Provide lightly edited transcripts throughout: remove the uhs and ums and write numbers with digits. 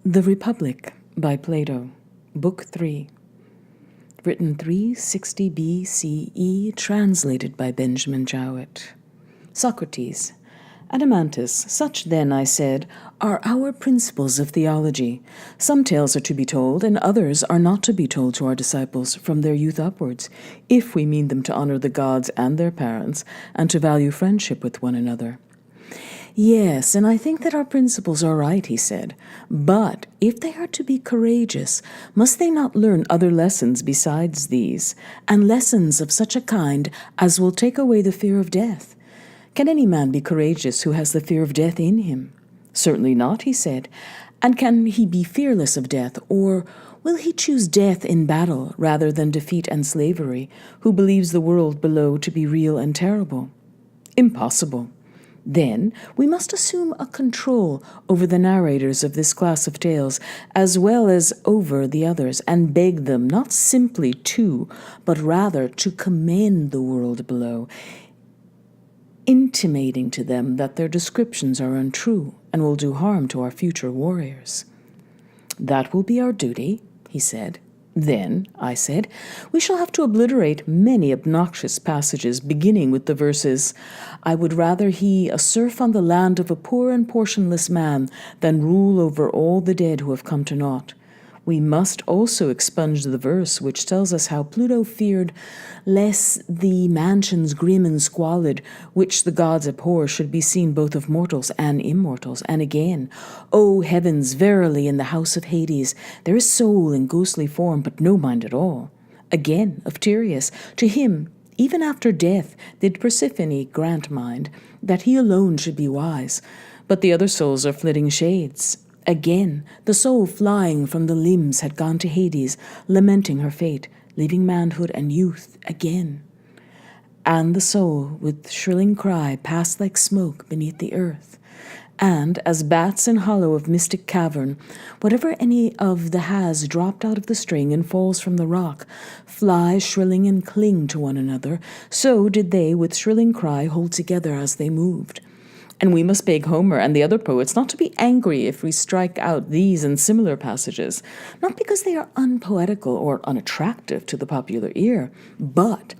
The Republic by Plato, Book 3, written 360 BCE, translated by Benjamin Jowett. Socrates, Adeimantus, such then, I said, are our principles of theology. Some tales are to be told, and others are not to be told to our disciples from their youth upwards, if we mean them to honor the gods and their parents, and to value friendship with one another. Yes, and I think that our principles are right, he said. But if they are to be courageous, must they not learn other lessons besides these, and lessons of such a kind as will take away the fear of death? Can any man be courageous who has the fear of death in him? Certainly not, he said. And can he be fearless of death, or will he choose death in battle rather than defeat and slavery, who believes the world below to be real and terrible? Impossible. Then we must assume a control over the narrators of this class of tales, as well as over the others, and beg them not simply to, but rather to commend the world below, intimating to them that their descriptions are untrue and will do harm to our future warriors. That will be our duty, he said. Then, I said, we shall have to obliterate many obnoxious passages, beginning with the verses, I would rather he a serf on the land of a poor and portionless man than rule over all the dead who have come to naught. We must also expunge the verse which tells us how Plato feared lest the mansions grim and squalid, which the gods abhor, should be seen both of mortals and immortals. And again, O heavens, verily in the house of Hades there is soul in ghostly form, but no mind at all. Again, of Tereus, to him, even after death, did Persephone grant mind, that he alone should be wise, but the other souls are flitting shades. Again, the soul flying from the limbs had gone to Hades, lamenting her fate, leaving manhood and youth again. And the soul, with shrilling cry, passed like smoke beneath the earth. And, as bats in hollow of mystic cavern, whatever any of the has dropped out of the string and falls from the rock, fly shrilling and cling to one another, so did they with shrilling cry hold together as they moved. And we must beg Homer and the other poets not to be angry if we strike out these and similar passages, not because they are unpoetical or unattractive to the popular ear, but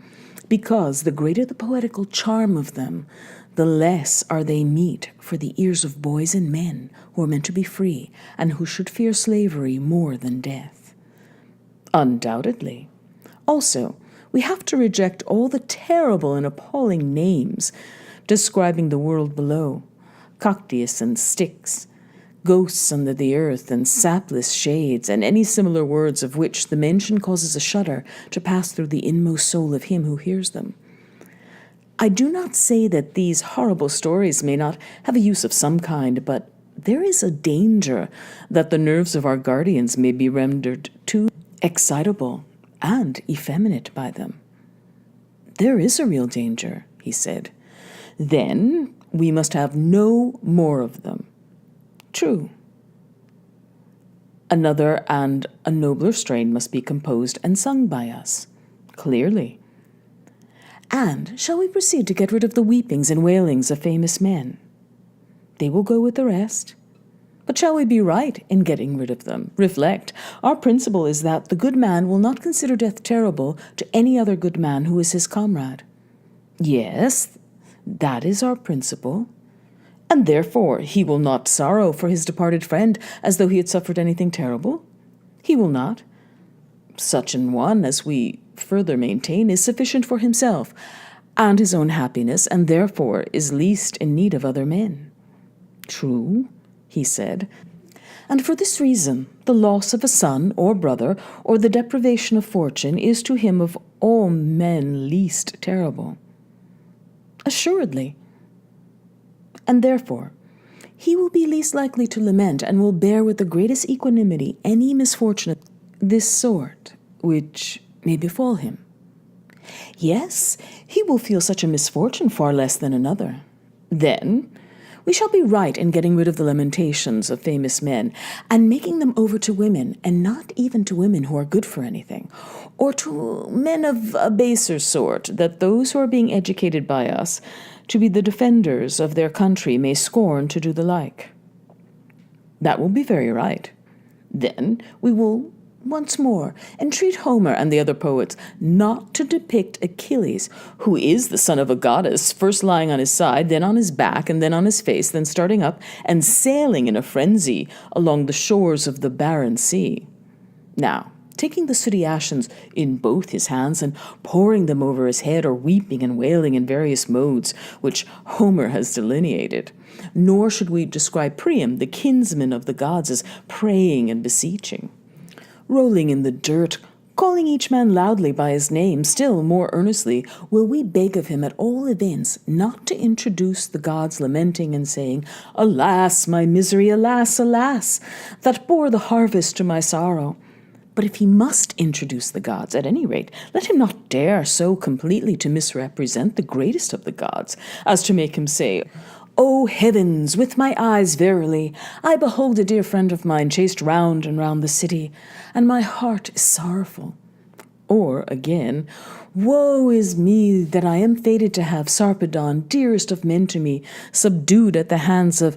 because the greater the poetical charm of them, the less are they meet for the ears of boys and men who are meant to be free and who should fear slavery more than death. Undoubtedly. Also, we have to reject all the terrible and appalling names describing the world below, cactus and Styx, ghosts under the earth and sapless shades, and any similar words of which the mention causes a shudder to pass through the inmost soul of him who hears them. I do not say that these horrible stories may not have a use of some kind, but there is a danger that the nerves of our guardians may be rendered too excitable and effeminate by them. There is a real danger, he said. Then we must have no more of them. True. Another and a nobler strain must be composed and sung by us. Clearly. And shall we proceed to get rid of the weepings and wailings of famous men? They will go with the rest. But shall we be right in getting rid of them? Reflect. Our principle is that the good man will not consider death terrible to any other good man who is his comrade. Yes, that is our principle. And therefore he will not sorrow for his departed friend as though he had suffered anything terrible. He will not. Such an one, as we further maintain, is sufficient for himself and his own happiness, and therefore is least in need of other men. True, he said. And for this reason, the loss of a son or brother, or the deprivation of fortune, is to him of all men least terrible. Assuredly. And therefore, he will be least likely to lament and will bear with the greatest equanimity any misfortune of this sort which may befall him. Yes, he will feel such a misfortune far less than another. Then we shall be right in getting rid of the lamentations of famous men and making them over to women, and not even to women who are good for anything, or to men of a baser sort, that those who are being educated by us to be the defenders of their country may scorn to do the like. That will be very right. Then we will once more entreat Homer and the other poets not to depict Achilles, who is the son of a goddess, first lying on his side, then on his back, and then on his face, then starting up and sailing in a frenzy along the shores of the barren sea. Now, taking the sooty ashes in both his hands and pouring them over his head, or weeping and wailing in various modes which Homer has delineated. Nor should we describe Priam, the kinsman of the gods, as praying and beseeching. Rolling in the dirt, calling each man loudly by his name, still more earnestly will we beg of him at all events not to introduce the gods lamenting and saying, "Alas, my misery, alas, alas, that bore the harvest to my sorrow." But if he must introduce the gods, at any rate, let him not dare so completely to misrepresent the greatest of the gods as to make him say, "O heavens, with my eyes verily, I behold a dear friend of mine chased round and round the city, and my heart is sorrowful." Or, again, "Woe is me that I am fated to have Sarpedon, dearest of men to me, subdued at the hands of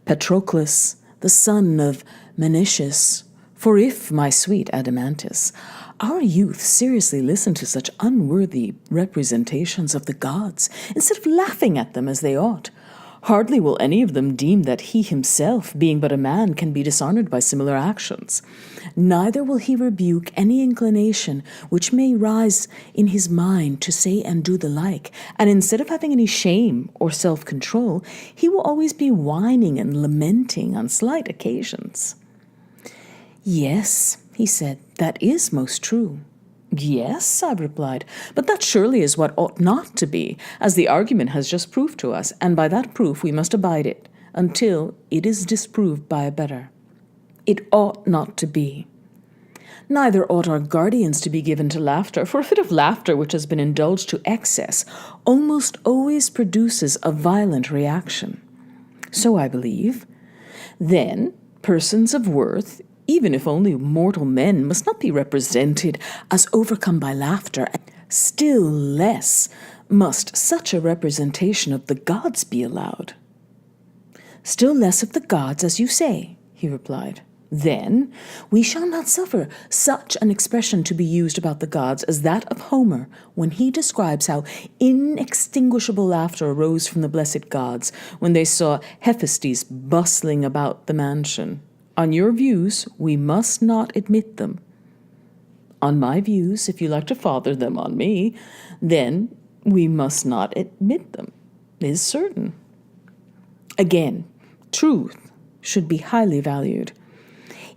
Patroclus, the son of Menetius. For if, my sweet Adamantus, our youth seriously listen to such unworthy representations of the gods, instead of laughing at them as they ought, hardly will any of them deem that he himself, being but a man, can be dishonored by similar actions. Neither will he rebuke any inclination which may rise in his mind to say and do the like, and instead of having any shame or self-control, he will always be whining and lamenting on slight occasions." "Yes," he said, "that is most true." "Yes," I replied, "but that surely is what ought not to be, as the argument has just proved to us, and by that proof we must abide it, until it is disproved by a better. It ought not to be. Neither ought our guardians to be given to laughter, for a fit of laughter which has been indulged to excess almost always produces a violent reaction. So I believe. Then persons of worth, even if only mortal men, must not be represented as overcome by laughter. Still less must such a representation of the gods be allowed." "Still less of the gods, as you say," he replied. "Then we shall not suffer such an expression to be used about the gods as that of Homer when he describes how inextinguishable laughter arose from the blessed gods when they saw Hephaestus bustling about the mansion. On your views, we must not admit them. On my views, if you like to father them on me, then we must not admit them, is certain." Again, truth should be highly valued.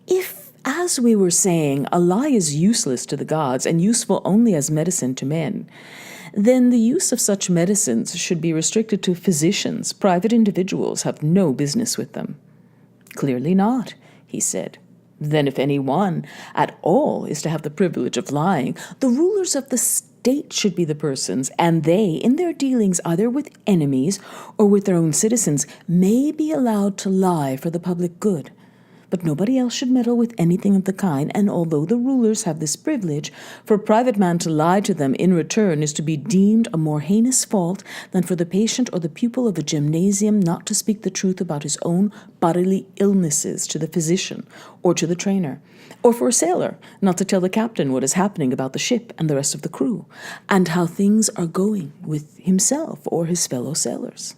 If, as we were saying, a lie is useless to the gods and useful only as medicine to men, then the use of such medicines should be restricted to physicians. Private individuals have no business with them. "Clearly not," he said. "Then if any one at all is to have the privilege of lying, the rulers of the state should be the persons, and they, in their dealings either with enemies or with their own citizens, may be allowed to lie for the public good. But nobody else should meddle with anything of the kind, and although the rulers have this privilege, for a private man to lie to them in return is to be deemed a more heinous fault than for the patient or the pupil of a gymnasium not to speak the truth about his own bodily illnesses to the physician or to the trainer, or for a sailor not to tell the captain what is happening about the ship and the rest of the crew, and how things are going with himself or his fellow sailors."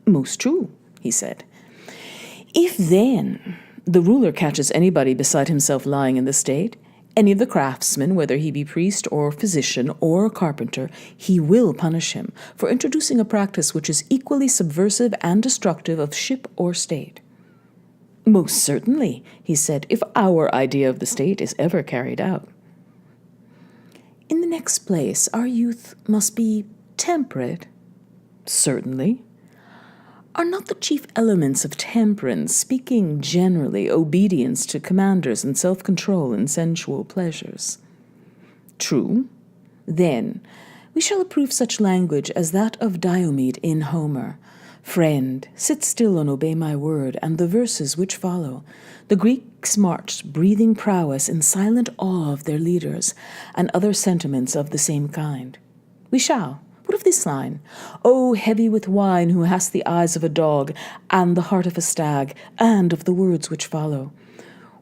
"Most true," he said. "If then the ruler catches anybody beside himself lying in the state, any of the craftsmen, whether he be priest or physician or carpenter, he will punish him for introducing a practice which is equally subversive and destructive of ship or state." "Most certainly," he said, "if our idea of the state is ever carried out." "In the next place, our youth must be temperate." "Certainly." "Are not the chief elements of temperance, speaking generally, obedience to commanders and self-control in sensual pleasures?" "True." "Then we shall approve such language as that of Diomed in Homer. 'Friend, sit still and obey my word,' and the verses which follow. The Greeks marched breathing prowess in silent awe of their leaders, and other sentiments of the same kind. We shall. What of this line? 'O heavy with wine, who hast the eyes of a dog and the heart of a stag,' and of the words which follow.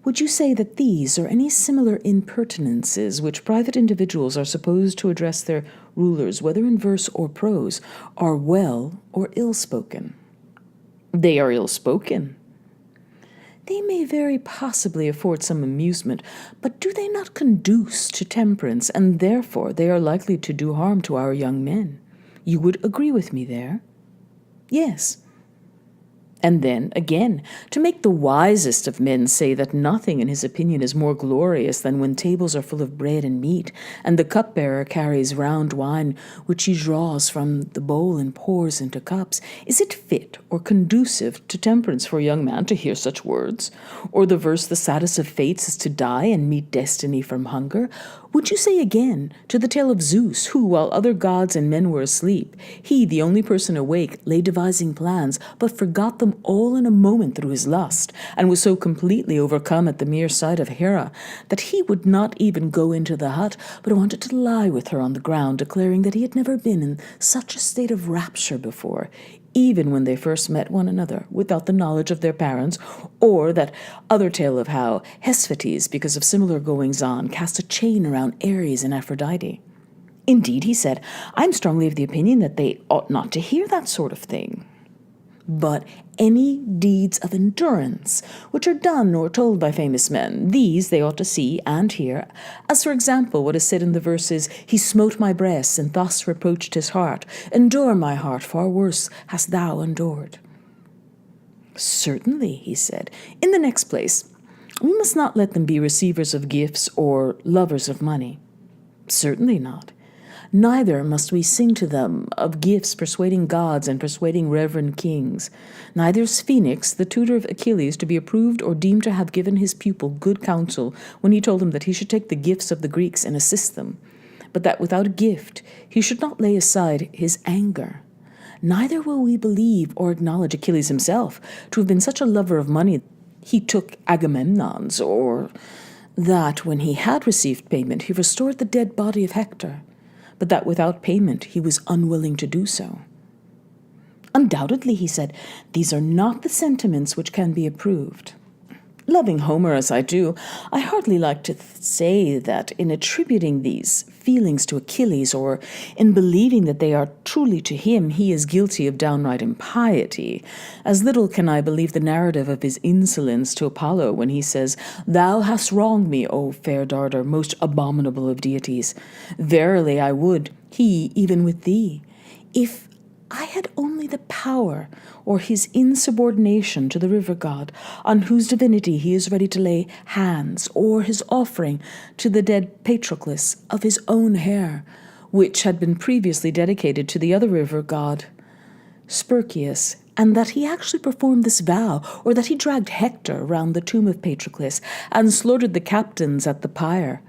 Would you say that these or any similar impertinences which private individuals are supposed to address their rulers, whether in verse or prose, are well or ill-spoken? They are ill-spoken. They may very possibly afford some amusement, but do they not conduce to temperance, and therefore they are likely to do harm to our young men? You would agree with me there? Yes. And then, again, to make the wisest of men say that nothing in his opinion is more glorious than when tables are full of bread and meat, and the cupbearer carries round wine which he draws from the bowl and pours into cups, is it fit or conducive to temperance for a young man to hear such words? Or the verse, the saddest of fates is to die and meet destiny from hunger? Would you say again to the tale of Zeus, who, while other gods and men were asleep, he, the only person awake, lay devising plans, but forgot them all in a moment through his lust, and was so completely overcome at the mere sight of Hera that he would not even go into the hut, but wanted to lie with her on the ground, declaring that he had never been in such a state of rapture before, even when they first met one another, without the knowledge of their parents, or that other tale of how Hesphates, because of similar goings-on, cast a chain around Ares and Aphrodite? Indeed, he said, I am strongly of the opinion that they ought not to hear that sort of thing. But any deeds of endurance which are done or told by famous men, these they ought to see and hear, as for example what is said in the verses, he smote my breast and thus reproached his heart, endure my heart, far worse hast thou endured. Certainly, he said. In the next place, we must not let them be receivers of gifts or lovers of money. Certainly not. Neither must we sing to them of gifts persuading gods and persuading reverend kings. Neither is Phoenix, the tutor of Achilles, to be approved or deemed to have given his pupil good counsel when he told him that he should take the gifts of the Greeks and assist them, but that without a gift he should not lay aside his anger. Neither will we believe or acknowledge Achilles himself to have been such a lover of money he took Agamemnon's, or that when he had received payment he restored the dead body of Hector, but that without payment he was unwilling to do so. Undoubtedly, he said, these are not the sentiments which can be approved. Loving Homer as I do, I hardly like to say that in attributing these feelings to Achilles, or in believing that they are truly to him, he is guilty of downright impiety. As little can I believe the narrative of his insolence to Apollo when he says, Thou hast wronged me, O fair darter, most abominable of deities. Verily I would, he even with thee, if I had only the power or his insubordination to the river god, on whose divinity he is ready to lay hands, or his offering to the dead Patroclus of his own hair, which had been previously dedicated to the other river god, Spercheius, and that he actually performed this vow, or that he dragged Hector round the tomb of Patroclus and slaughtered the captains at the pyre.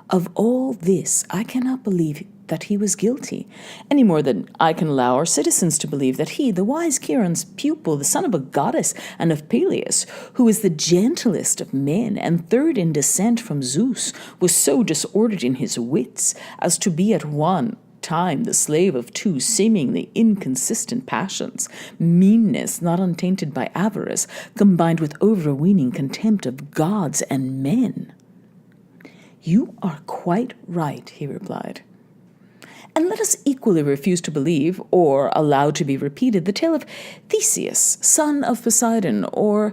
Of all this I cannot believe that he was guilty, any more than I can allow our citizens to believe that he, the wise Chiron's pupil, the son of a goddess and of Peleus, who is the gentlest of men and third in descent from Zeus, was so disordered in his wits as to be at one time the slave of two seemingly inconsistent passions, meanness not untainted by avarice, combined with overweening contempt of gods and men. You are quite right, he replied. And let us equally refuse to believe, or allow to be repeated, the tale of Theseus, son of Poseidon, or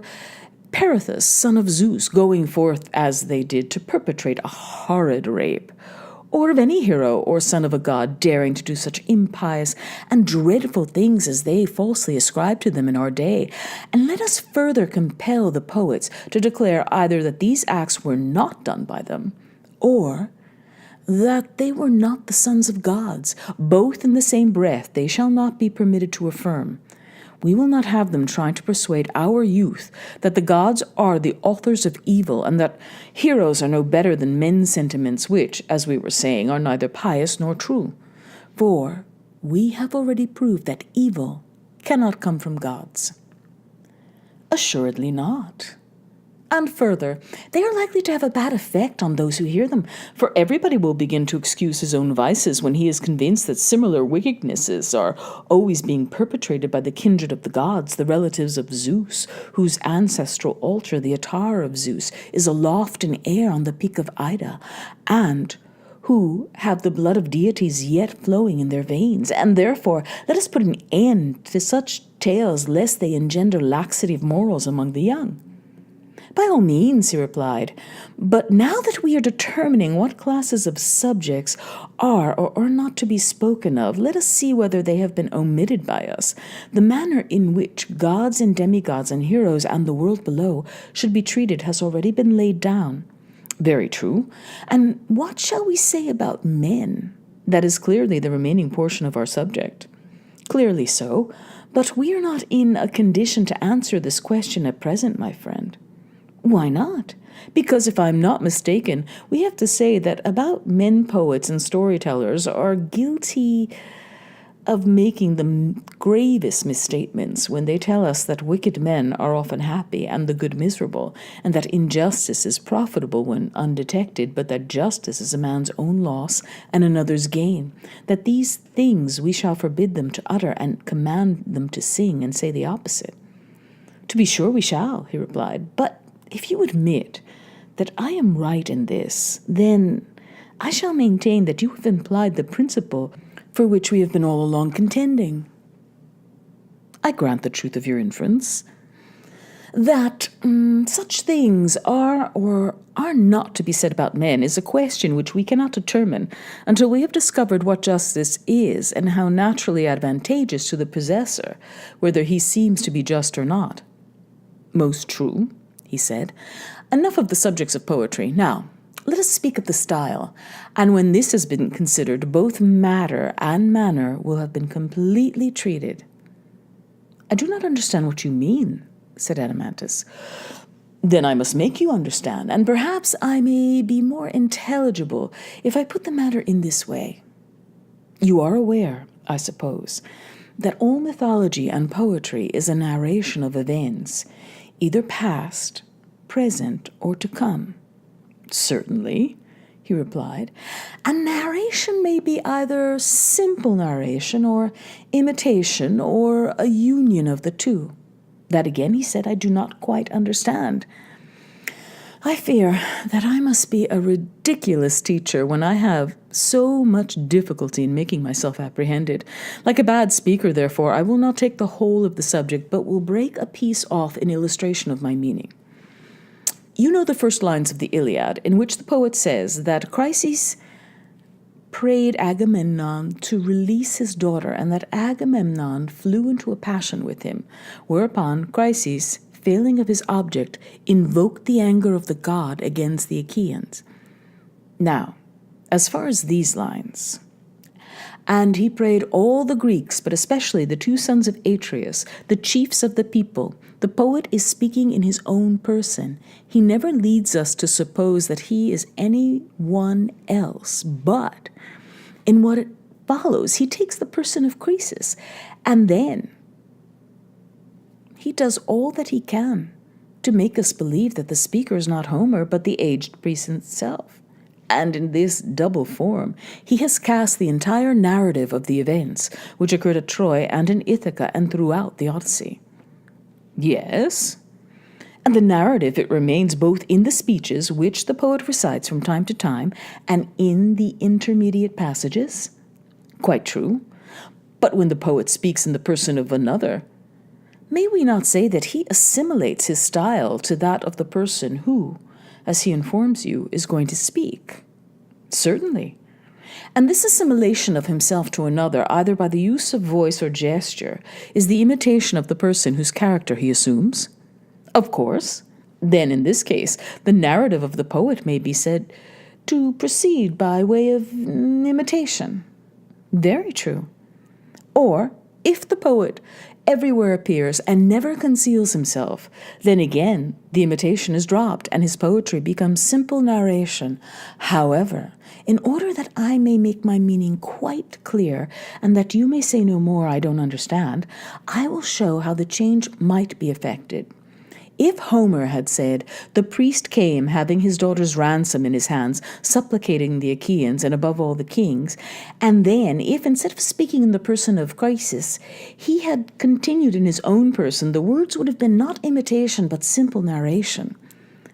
Perithous, son of Zeus, going forth as they did to perpetrate a horrid rape, or of any hero or son of a god daring to do such impious and dreadful things as they falsely ascribe to them in our day. And let us further compel the poets to declare either that these acts were not done by them, or that they were not the sons of gods. Both in the same breath they shall not be permitted to affirm. We will not have them trying to persuade our youth that the gods are the authors of evil, and that heroes are no better than men's sentiments, which, as we were saying, are neither pious nor true. For we have already proved that evil cannot come from gods. Assuredly not. And further, they are likely to have a bad effect on those who hear them, for everybody will begin to excuse his own vices when he is convinced that similar wickednesses are always being perpetrated by the kindred of the gods, the relatives of Zeus, whose ancestral altar, the altar of Zeus, is aloft in air on the peak of Ida, and who have the blood of deities yet flowing in their veins, and therefore let us put an end to such tales lest they engender laxity of morals among the young. By all means, he replied, but now that we are determining what classes of subjects are or are not to be spoken of, let us see whether they have been omitted by us. The manner in which gods and demigods and heroes and the world below should be treated has already been laid down. Very true. And what shall we say about men? That is clearly the remaining portion of our subject. Clearly so, but we are not in a condition to answer this question at present, my friend. Why not? Because if I'm not mistaken, we have to say that about men poets and storytellers are guilty of making the gravest misstatements when they tell us that wicked men are often happy and the good miserable, and that injustice is profitable when undetected, but that justice is a man's own loss and another's gain, that these things we shall forbid them to utter and command them to sing and say the opposite. To be sure we shall, he replied, but if you admit that I am right in this, then I shall maintain that you have implied the principle for which we have been all along contending. I grant the truth of your inference, that such things are or are not to be said about men is a question which we cannot determine until we have discovered what justice is and how naturally advantageous to the possessor, whether he seems to be just or not. Most true, he said. Enough of the subjects of poetry. Now, let us speak of the style, and when this has been considered, both matter and manner will have been completely treated. I do not understand what you mean, said Adeimantus. Then I must make you understand, and perhaps I may be more intelligible if I put the matter in this way. You are aware, I suppose, that all mythology and poetry is a narration of events, either past, present, or to come. Certainly, he replied, and narration may be either simple narration or imitation or a union of the two. That again, he said, I do not quite understand. I fear that I must be a ridiculous teacher when I have so much difficulty in making myself apprehended. Like a bad speaker, therefore, I will not take the whole of the subject, but will break a piece off in illustration of my meaning. You know the first lines of the Iliad, in which the poet says that Chryses prayed Agamemnon to release his daughter, and that Agamemnon flew into a passion with him, whereupon Chryses, failing of his object, invoked the anger of the god against the Achaeans. Now, as far as these lines, and he prayed all the Greeks, but especially the two sons of Atreus, the chiefs of the people. The poet is speaking in his own person. He never leads us to suppose that he is any one else, but in what it follows, he takes the person of Croesus, and then he does all that he can to make us believe that the speaker is not Homer, but the aged priest himself. And in this double form, he has cast the entire narrative of the events which occurred at Troy and in Ithaca and throughout the Odyssey. Yes, and the narrative, it remains both in the speeches which the poet recites from time to time and in the intermediate passages. Quite true. But when the poet speaks in the person of another, may we not say that he assimilates his style to that of the person who, as he informs you, is going to speak? Certainly. And this assimilation of himself to another, either by the use of voice or gesture, is the imitation of the person whose character he assumes? Of course. Then, in this case, the narrative of the poet may be said to proceed by way of imitation. Very true. Or, if the poet everywhere appears and never conceals himself, then again the imitation is dropped and his poetry becomes simple narration. However, in order that I may make my meaning quite clear and that you may say no more I don't understand, I will show how the change might be effected. If Homer had said, "The priest came, having his daughter's ransom in his hands, supplicating the Achaeans and above all the kings," and then, if instead of speaking in the person of Croesus, he had continued in his own person, the words would have been not imitation but simple narration.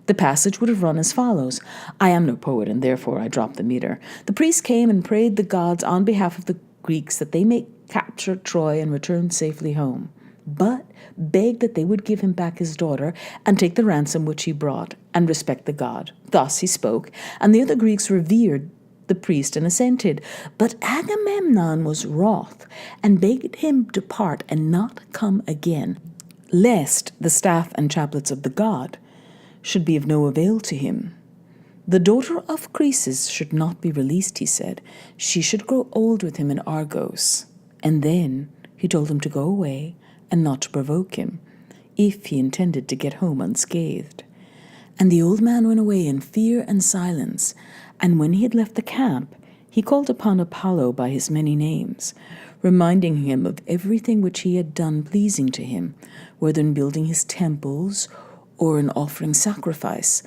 The passage would have run as follows. I am no poet, and therefore I drop the meter. The priest came and prayed the gods on behalf of the Greeks that they may capture Troy and return safely home, but begged that they would give him back his daughter and take the ransom which he brought, and respect the god. Thus he spoke, and the other Greeks revered the priest and assented. But Agamemnon was wroth, and begged him depart and not come again, lest the staff and chaplets of the god should be of no avail to him. The daughter of Croesus should not be released, he said. She should grow old with him in Argos. And then he told him to go away and not to provoke him, if he intended to get home unscathed. And the old man went away in fear and silence, and when he had left the camp, he called upon Apollo by his many names, reminding him of everything which he had done pleasing to him, whether in building his temples or in offering sacrifice,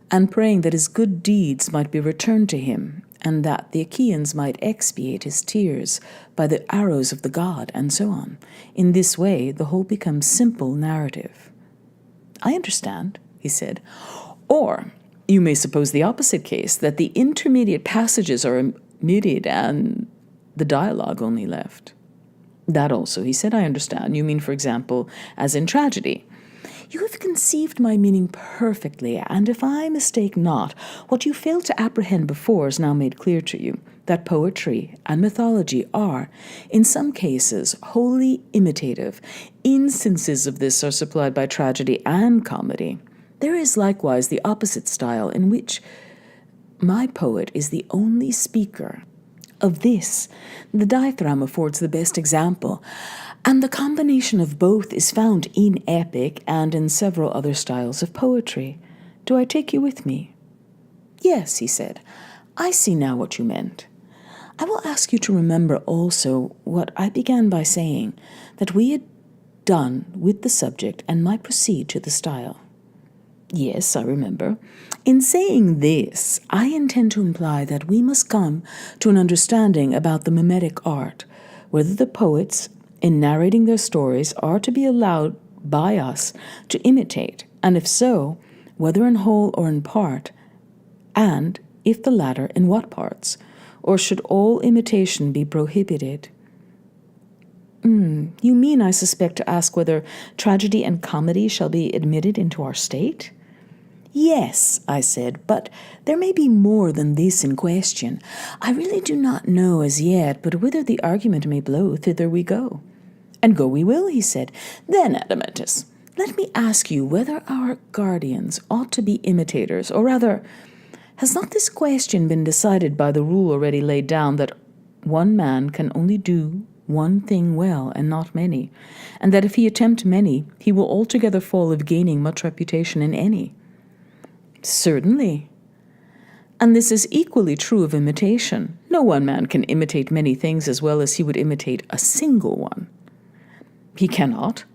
and praying that his good deeds might be returned to him, and that the Achaeans might expiate his tears by the arrows of the god, and so on. In this way, the whole becomes simple narrative. I understand, he said. Or you may suppose the opposite case, that the intermediate passages are omitted and the dialogue only left. That also, he said, I understand. You mean, for example, as in tragedy. You have conceived my meaning perfectly, and if I mistake not, what you failed to apprehend before is now made clear to you, that poetry and mythology are, in some cases, wholly imitative. Instances of this are supplied by tragedy and comedy. There is likewise the opposite style, in which my poet is the only speaker. Of this, the dithyramb affords the best example, and the combination of both is found in epic and in several other styles of poetry. Do I take you with me? Yes, he said. I see now what you meant. I will ask you to remember also what I began by saying, that we had done with the subject and might proceed to the style. Yes, I remember. In saying this, I intend to imply that we must come to an understanding about the mimetic art, whether the poets, in narrating their stories, are to be allowed by us to imitate, and if so, whether in whole or in part, and, if the latter, in what parts, or should all imitation be prohibited? You mean, I suspect, to ask whether tragedy and comedy shall be admitted into our state? Yes, I said, but there may be more than this in question. I really do not know as yet, but whither the argument may blow, thither we go. And go we will, he said. Then, Adeimantus, let me ask you whether our guardians ought to be imitators, or rather, has not this question been decided by the rule already laid down that one man can only do one thing well and not many, and that if he attempt many, he will altogether fall of gaining much reputation in any? Certainly. And this is equally true of imitation. No one man can imitate many things as well as he would imitate a single one. He cannot.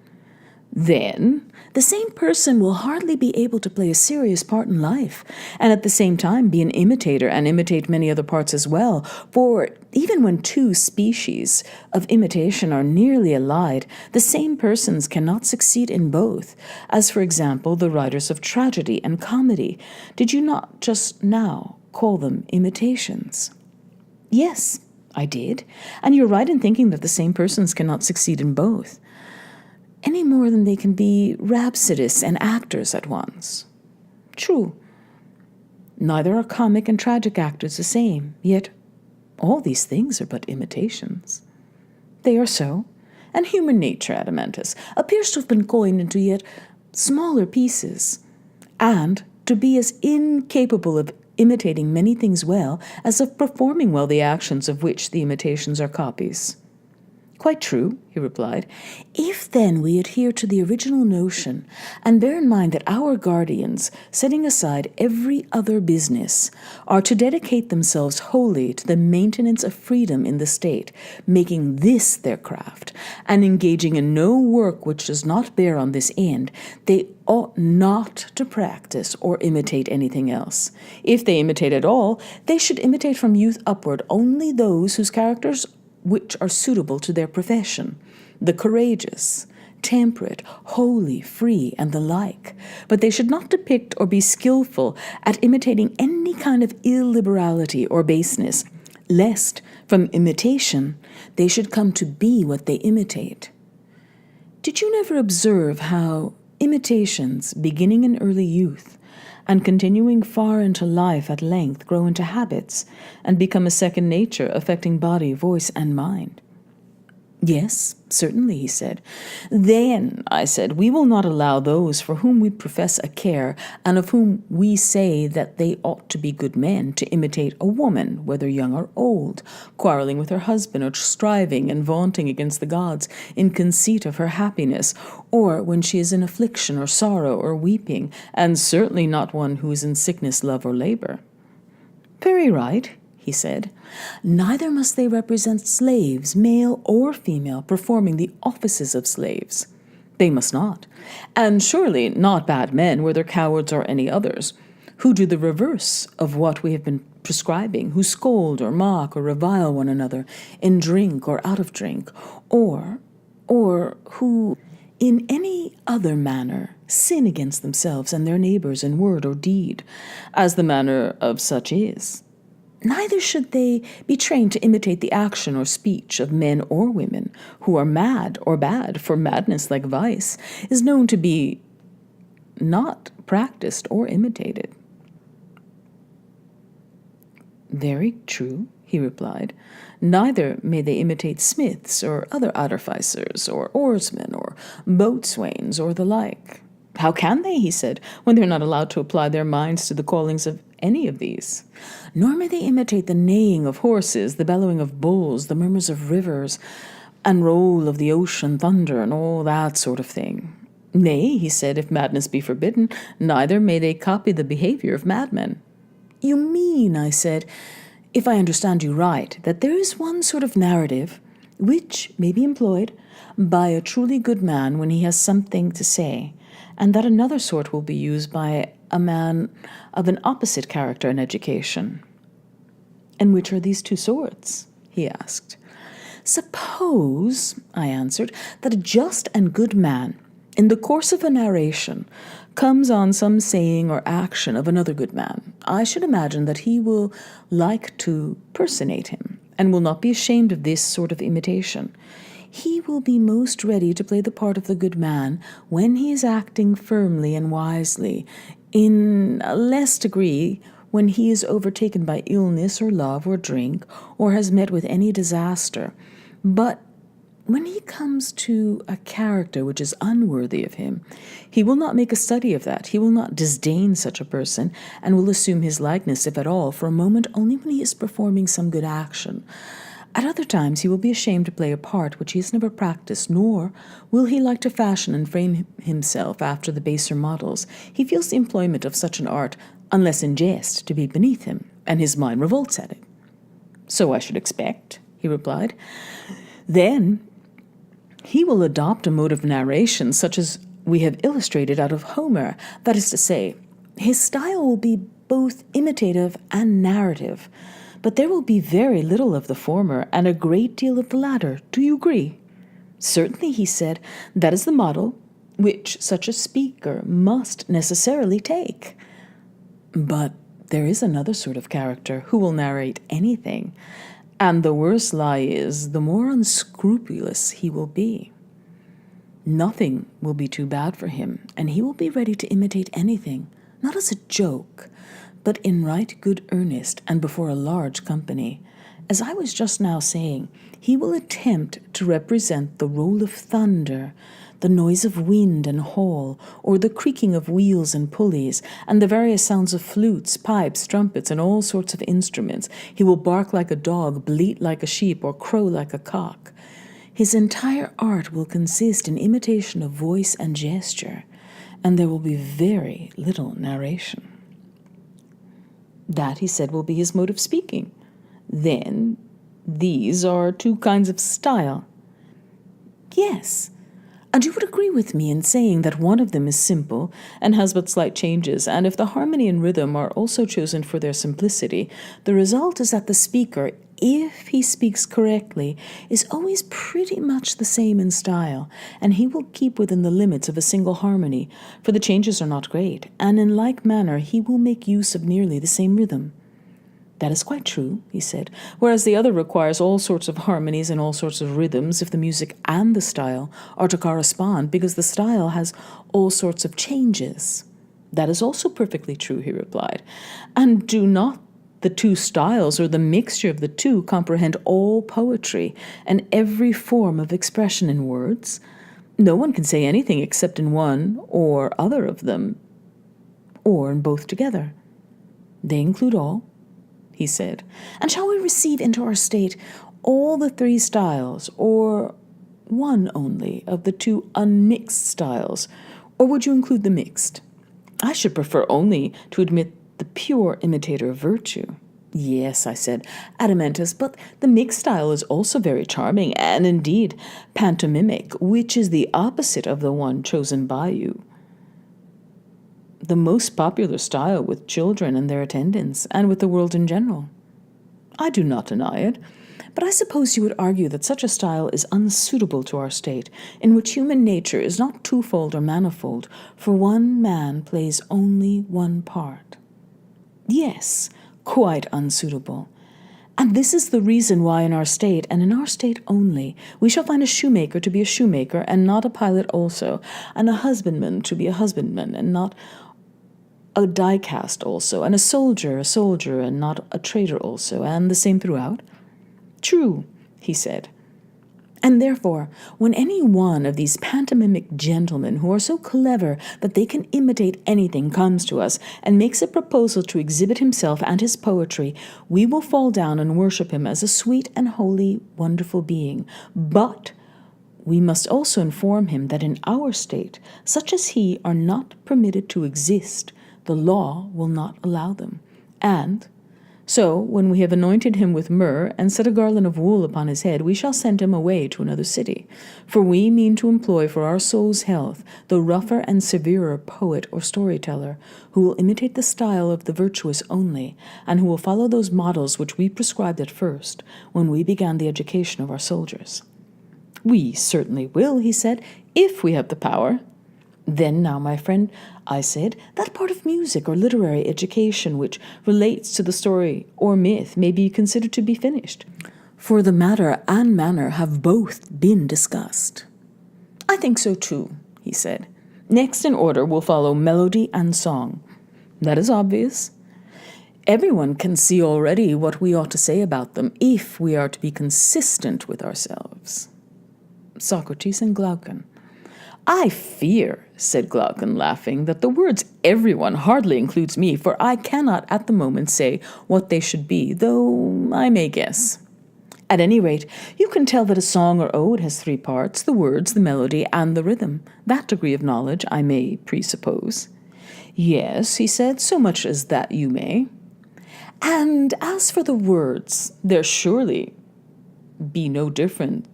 Then the same person will hardly be able to play a serious part in life, and at the same time be an imitator and imitate many other parts as well. For even when two species of imitation are nearly allied, the same persons cannot succeed in both, as for example the writers of tragedy and comedy. Did you not just now call them imitations? Yes, I did, and you're right in thinking that the same persons cannot succeed in both, any more than they can be rhapsodists and actors at once. True. Neither are comic and tragic actors the same, yet all these things are but imitations. They are so, and human nature, Adeimantus, appears to have been coined into yet smaller pieces, and to be as incapable of imitating many things well as of performing well the actions of which the imitations are copies. Quite true, he replied. If then we adhere to the original notion, and bear in mind that our guardians, setting aside every other business, are to dedicate themselves wholly to the maintenance of freedom in the state, making this their craft, and engaging in no work which does not bear on this end, they ought not to practice or imitate anything else. If they imitate at all, they should imitate from youth upward only those whose characters which are suitable to their profession, the courageous, temperate, holy, free, and the like. But they should not depict or be skillful at imitating any kind of illiberality or baseness, lest, from imitation, they should come to be what they imitate. Did you never observe how imitations, beginning in early youth, and continuing far into life at length, grow into habits and become a second nature affecting body, voice, and mind? Yes, certainly, he said. Then, I said, we will not allow those for whom we profess a care, and of whom we say that they ought to be good men, to imitate a woman, whether young or old, quarreling with her husband, or striving and vaunting against the gods in conceit of her happiness, or when she is in affliction or sorrow or weeping, and certainly not one who is in sickness, love, or labor. Very right, he said. Neither must they represent slaves, male or female, performing the offices of slaves. They must not. And surely not bad men, whether cowards or any others, who do the reverse of what we have been prescribing, who scold or mock or revile one another in drink or out of drink, or who in any other manner sin against themselves and their neighbors in word or deed, as the manner of such is. Neither should they be trained to imitate the action or speech of men or women who are mad or bad, for madness, like vice, is known to be not practiced or imitated. Very true, he replied. Neither may they imitate smiths or other artificers or oarsmen or boatswains or the like. How can they, he said, when they're not allowed to apply their minds to the callings of any of these? Nor may they imitate the neighing of horses, the bellowing of bulls, the murmurs of rivers, and roll of the ocean thunder, and all that sort of thing. Nay, he said, if madness be forbidden, neither may they copy the behavior of madmen. You mean, I said, if I understand you right, that there is one sort of narrative which may be employed by a truly good man when he has something to say, and that another sort will be used by a man of an opposite character and education. And which are these two sorts? He asked. Suppose, I answered, that a just and good man, in the course of a narration, comes on some saying or action of another good man. I should imagine that he will like to personate him, and will not be ashamed of this sort of imitation. He will be most ready to play the part of the good man when he is acting firmly and wisely, in a less degree when he is overtaken by illness or love or drink, or has met with any disaster. But when he comes to a character which is unworthy of him, he will not make a study of that. He will not disdain such a person, and will assume his likeness, if at all, for a moment only when he is performing some good action. At other times he will be ashamed to play a part which he has never practiced, nor will he like to fashion and frame himself after the baser models. He feels the employment of such an art, unless in jest, to be beneath him, and his mind revolts at it. So I should expect, he replied. Then he will adopt a mode of narration such as we have illustrated out of Homer. That is to say, his style will be both imitative and narrative, but there will be very little of the former and a great deal of the latter. Do you agree? Certainly, he said. That is the model which such a speaker must necessarily take. But there is another sort of character who will narrate anything, and the worse lie is, the more unscrupulous he will be. Nothing will be too bad for him, and he will be ready to imitate anything, not as a joke, but in right good earnest and before a large company. As I was just now saying, he will attempt to represent the roll of thunder, the noise of wind and hail, or the creaking of wheels and pulleys, and the various sounds of flutes, pipes, trumpets, and all sorts of instruments. He will bark like a dog, bleat like a sheep, or crow like a cock. His entire art will consist in imitation of voice and gesture, and there will be very little narration. That, he said, will be his mode of speaking. Then, these are two kinds of style. Yes, and you would agree with me in saying that one of them is simple and has but slight changes, and if the harmony and rhythm are also chosen for their simplicity, the result is that the speaker, if he speaks correctly, is always pretty much the same in style, and he will keep within the limits of a single harmony, for the changes are not great, and in like manner he will make use of nearly the same rhythm. That is quite true, he said, whereas the other requires all sorts of harmonies and all sorts of rhythms if the music and the style are to correspond, because the style has all sorts of changes. That is also perfectly true, he replied. And do not the two styles, or the mixture of the two, comprehend all poetry and every form of expression in words? No one can say anything except in one or other of them, or in both together. They include all, he said. And shall we receive into our state all the three styles, or one only of the two unmixed styles, or would you include the mixed? I should prefer only to admit the pure imitator of virtue. Yes, I said, Adeimantus, but the mixed style is also very charming, and indeed pantomimic, which is the opposite of the one chosen by you. The most popular style with children and their attendants, and with the world in general. I do not deny it, but I suppose you would argue that such a style is unsuitable to our state, in which human nature is not twofold or manifold, for one man plays only one part. Yes, quite unsuitable. And this is the reason why in our state, and in our state only, we shall find a shoemaker to be a shoemaker, and not a pilot also, and a husbandman to be a husbandman, and not a die-cast also, and a soldier, and not a trader also, and the same throughout? True, he said. And therefore, when any one of these pantomimic gentlemen who are so clever that they can imitate anything comes to us and makes a proposal to exhibit himself and his poetry, we will fall down and worship him as a sweet and holy, wonderful being. But we must also inform him that in our state, such as he are not permitted to exist. The law will not allow them. And so, when we have anointed him with myrrh and set a garland of wool upon his head, we shall send him away to another city. For we mean to employ for our soul's health the rougher and severer poet or storyteller, who will imitate the style of the virtuous only, and who will follow those models which we prescribed at first, when we began the education of our soldiers. We certainly will, he said, if we have the power. Then now, my friend, I said, that part of music or literary education which relates to the story or myth may be considered to be finished, for the matter and manner have both been discussed. I think so too, he said. Next in order will follow melody and song. That is obvious. Everyone can see already what we ought to say about them if we are to be consistent with ourselves. Socrates and Glaucon. I fear, said Glaucon, laughing, that the words everyone hardly includes me, for I cannot at the moment say what they should be, though I may guess. At any rate, you can tell that a song or ode has three parts, the words, the melody, and the rhythm. That degree of knowledge I may presuppose. Yes, he said, so much as that you may. And as for the words, there surely be no difference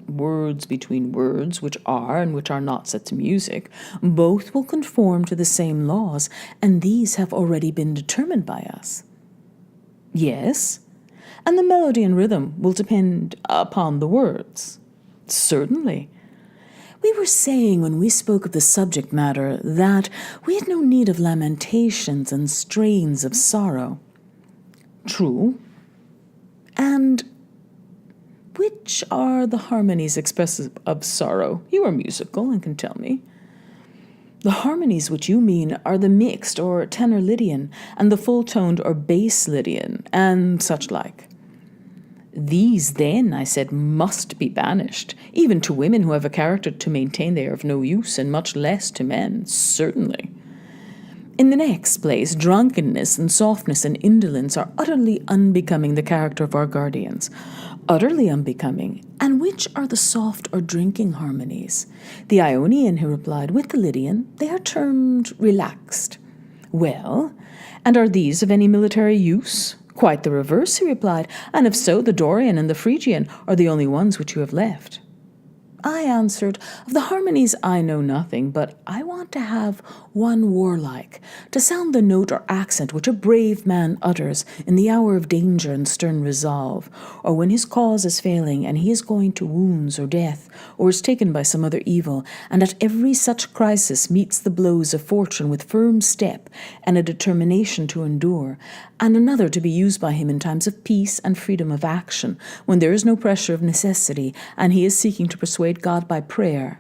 words between words which are and which are not set to music. Both will conform to the same laws, and these have already been determined by us. Yes, and the melody and rhythm will depend upon the words. Certainly. We were saying when we spoke of the subject matter that we had no need of lamentations and strains of sorrow. True. And which are the harmonies expressive of sorrow? You are musical and can tell me. The harmonies which you mean are the mixed or tenor Lydian, and the full-toned or bass Lydian, and such like. These, then, I said, must be banished, even to women who have a character to maintain they are of no use, and much less to men, certainly. In the next place, drunkenness and softness and indolence are utterly unbecoming the character of our guardians. Utterly unbecoming. And which are the soft or drinking harmonies? The Ionian, he replied, with the Lydian, they are termed relaxed. Well, and are these of any military use? Quite the reverse, he replied, and if so, the Dorian and the Phrygian are the only ones which you have left. I answered, of the harmonies I know nothing, but I want to have one warlike, to sound the note or accent which a brave man utters in the hour of danger and stern resolve, or when his cause is failing and he is going to wounds or death, or is taken by some other evil, and at every such crisis meets the blows of fortune with firm step and a determination to endure, and another to be used by him in times of peace and freedom of action, when there is no pressure of necessity, and he is seeking to persuade God by prayer,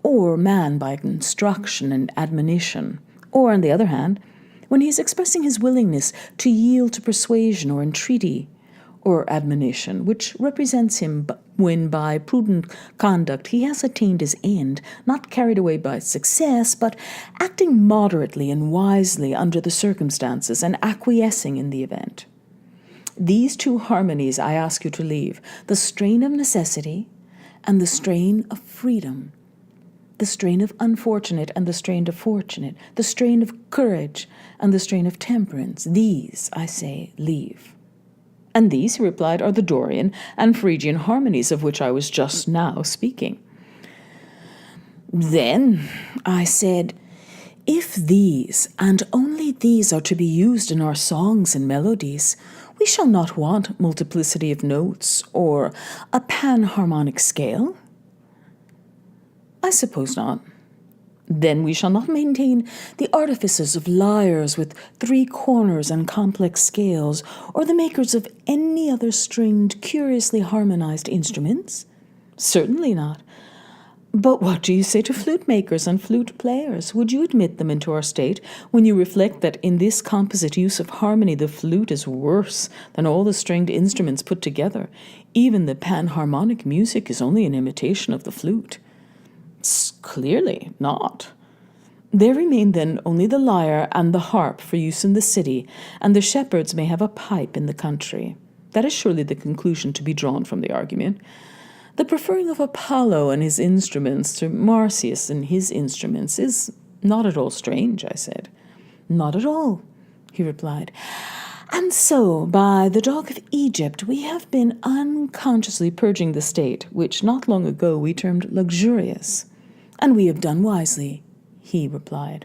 or man by instruction and admonition, or, on the other hand, when he is expressing his willingness to yield to persuasion or entreaty or admonition, which represents him when by prudent conduct he has attained his end, not carried away by success, but acting moderately and wisely under the circumstances and acquiescing in the event. These two harmonies I ask you to leave, the strain of necessity and the strain of freedom, the strain of unfortunate and the strain of fortunate, the strain of courage and the strain of temperance. These, I say, leave. And these, he replied, are the Dorian and Phrygian harmonies of which I was just now speaking. Then, I said, if these, and only these, are to be used in our songs and melodies, we shall not want multiplicity of notes or a panharmonic scale. I suppose not. Then we shall not maintain the artifices of lyres with 3 corners and complex scales, or the makers of any other stringed, curiously harmonized instruments? Certainly not. But what do you say to flute makers and flute players? Would you admit them into our state when you reflect that in this composite use of harmony the flute is worse than all the stringed instruments put together? Even the panharmonic music is only an imitation of the flute. Clearly not. There remain then only the lyre and the harp for use in the city, and the shepherds may have a pipe in the country. That is surely the conclusion to be drawn from the argument. The preferring of Apollo and his instruments to Marsyas and his instruments is not at all strange, I said. Not at all, he replied. And so, by the dog of Egypt, we have been unconsciously purging the state, which not long ago we termed luxurious. And we have done wisely, he replied.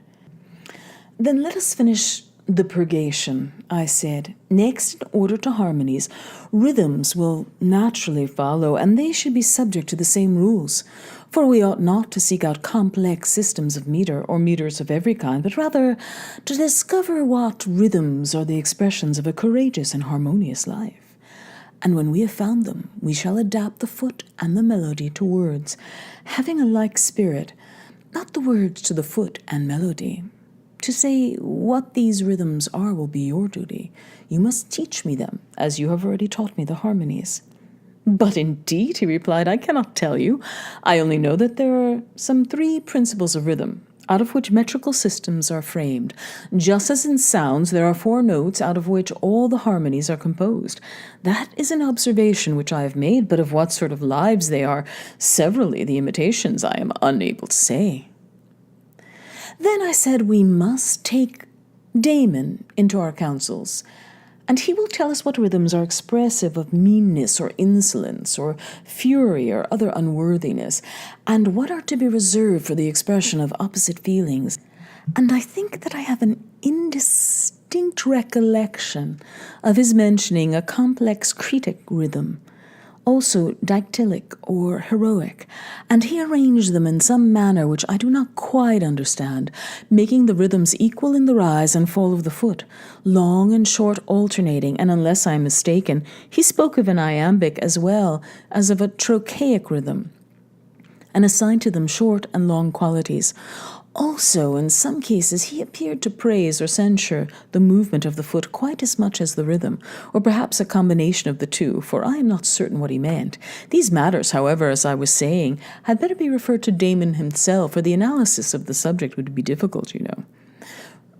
Then let us finish the purgation, I said. Next, in order to harmonies, rhythms will naturally follow, and they should be subject to the same rules. For we ought not to seek out complex systems of meter or meters of every kind, but rather to discover what rhythms are the expressions of a courageous and harmonious life. And when we have found them, we shall adapt the foot and the melody to words, having a like spirit, not the words to the foot and melody. To say what these rhythms are will be your duty. You must teach me them, as you have already taught me the harmonies. But indeed, he replied, I cannot tell you. I only know that there are some 3 principles of rhythm, out of which metrical systems are framed. Just as in sounds there are 4 notes out of which all the harmonies are composed. That is an observation which I have made, but of what sort of lives they are, severally the imitations, I am unable to say. Then I said we must take Damon into our counsels, and he will tell us what rhythms are expressive of meanness or insolence or fury or other unworthiness, and what are to be reserved for the expression of opposite feelings. And I think that I have an indistinct recollection of his mentioning a complex Cretic rhythm, also dactylic or heroic, and he arranged them in some manner which I do not quite understand, making the rhythms equal in the rise and fall of the foot, long and short alternating, and unless I am mistaken, he spoke of an iambic as well as of a trochaic rhythm, and assigned to them short and long qualities. Also, in some cases, he appeared to praise or censure the movement of the foot quite as much as the rhythm, or perhaps a combination of the two, for I am not certain what he meant. These matters, however, as I was saying, had better be referred to Damon himself, for the analysis of the subject would be difficult, you know.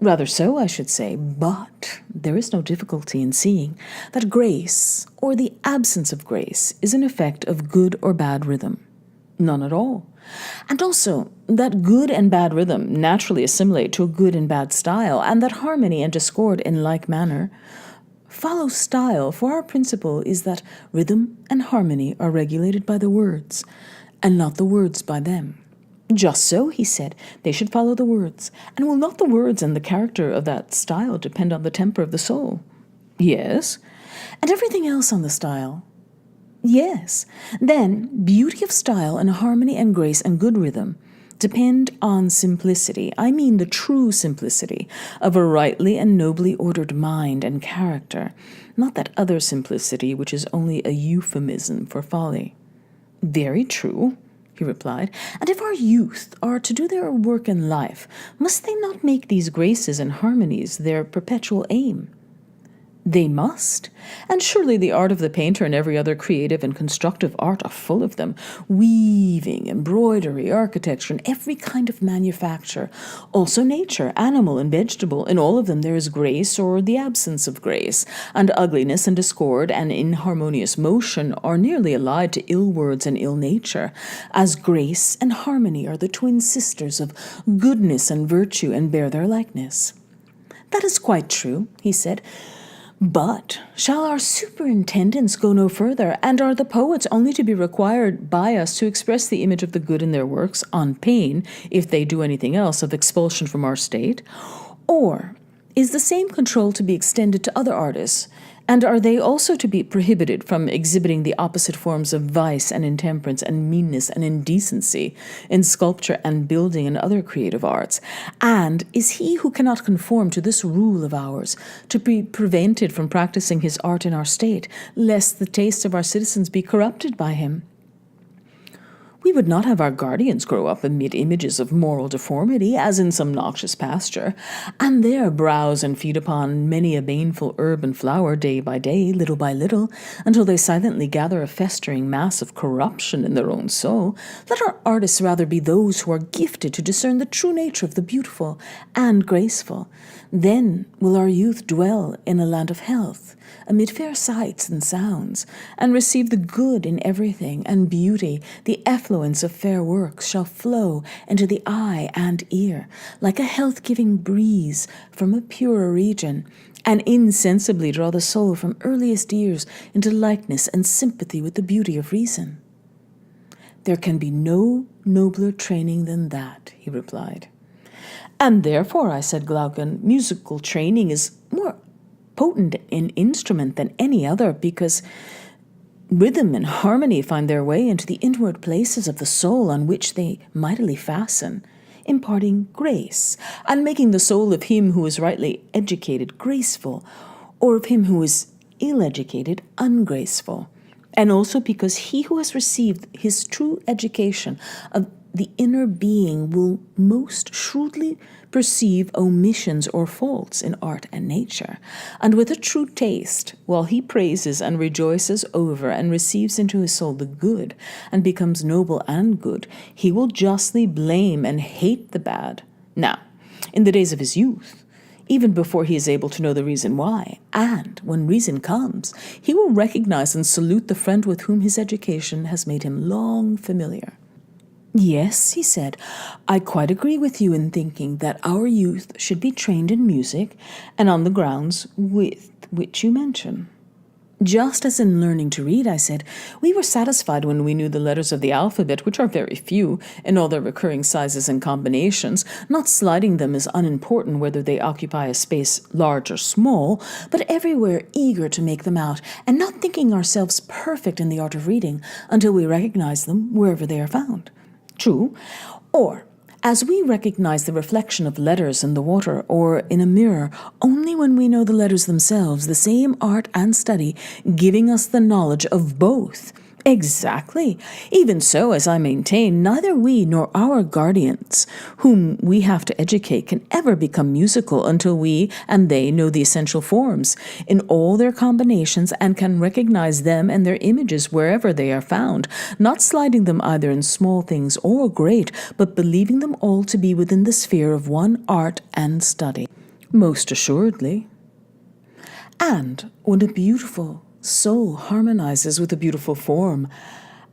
Rather so, I should say, but there is no difficulty in seeing that grace, or the absence of grace, is an effect of good or bad rhythm. None at all. And also, that good and bad rhythm naturally assimilate to a good and bad style, and that harmony and discord in like manner follow style, for our principle is that rhythm and harmony are regulated by the words, and not the words by them. Just so, he said, they should follow the words. And will not the words and the character of that style depend on the temper of the soul? Yes. And everything else on the style? Yes. Then, beauty of style and harmony and grace and good rhythm depend on simplicity. I mean the true simplicity of a rightly and nobly ordered mind and character, not that other simplicity which is only a euphemism for folly. Very true, he replied. And if our youth are to do their work in life, must they not make these graces and harmonies their perpetual aim? They must. And surely the art of the painter and every other creative and constructive art are full of them. Weaving, embroidery, architecture, and every kind of manufacture. Also nature, animal and vegetable. In all of them there is grace or the absence of grace. And ugliness and discord and inharmonious motion are nearly allied to ill words and ill nature, as grace and harmony are the twin sisters of goodness and virtue and bear their likeness. That is quite true, he said. But shall our superintendents go no further, and are the poets only to be required by us to express the image of the good in their works, on pain, if they do anything else, of expulsion from our state? Or is the same control to be extended to other artists, and are they also to be prohibited from exhibiting the opposite forms of vice and intemperance and meanness and indecency in sculpture and building and other creative arts? And is he who cannot conform to this rule of ours to be prevented from practicing his art in our state, lest the taste of our citizens be corrupted by him? We would not have our guardians grow up amid images of moral deformity, as in some noxious pasture, and there browse and feed upon many a baneful herb and flower day by day, little by little, until they silently gather a festering mass of corruption in their own soul. Let our artists rather be those who are gifted to discern the true nature of the beautiful and graceful. Then will our youth dwell in a land of health, amid fair sights and sounds, and receive the good in everything, and beauty, the effluence of fair works, shall flow into the eye and ear, like a health-giving breeze from a purer region, and insensibly draw the soul from earliest years into likeness and sympathy with the beauty of reason. There can be no nobler training than that, he replied. And therefore, I said, Glaucon, musical training is more potent in instrument than any other, because rhythm and harmony find their way into the inward places of the soul on which they mightily fasten, imparting grace, and making the soul of him who is rightly educated graceful, or of him who is ill-educated ungraceful. And also because he who has received his true education of the inner being will most shrewdly perceive omissions or faults in art and nature, and with a true taste, while he praises and rejoices over and receives into his soul the good, and becomes noble and good, he will justly blame and hate the bad. Now, in the days of his youth, even before he is able to know the reason why, and when reason comes, he will recognize and salute the friend with whom his education has made him long familiar. Yes, he said, I quite agree with you in thinking that our youth should be trained in music, and on the grounds with which you mention. Just as in learning to read, I said, we were satisfied when we knew the letters of the alphabet, which are very few, in all their recurring sizes and combinations, not slighting them as unimportant whether they occupy a space large or small, but everywhere eager to make them out, and not thinking ourselves perfect in the art of reading until we recognize them wherever they are found. True. Or, as we recognize the reflection of letters in the water or in a mirror only when we know the letters themselves, the same art and study giving us the knowledge of both. Exactly. Even so, as I maintain, neither we nor our guardians, whom we have to educate, can ever become musical until we and they know the essential forms in all their combinations and can recognize them and their images wherever they are found, not slighting them either in small things or great, but believing them all to be within the sphere of one art and study. Most assuredly. And when a beautiful soul harmonizes with a beautiful form,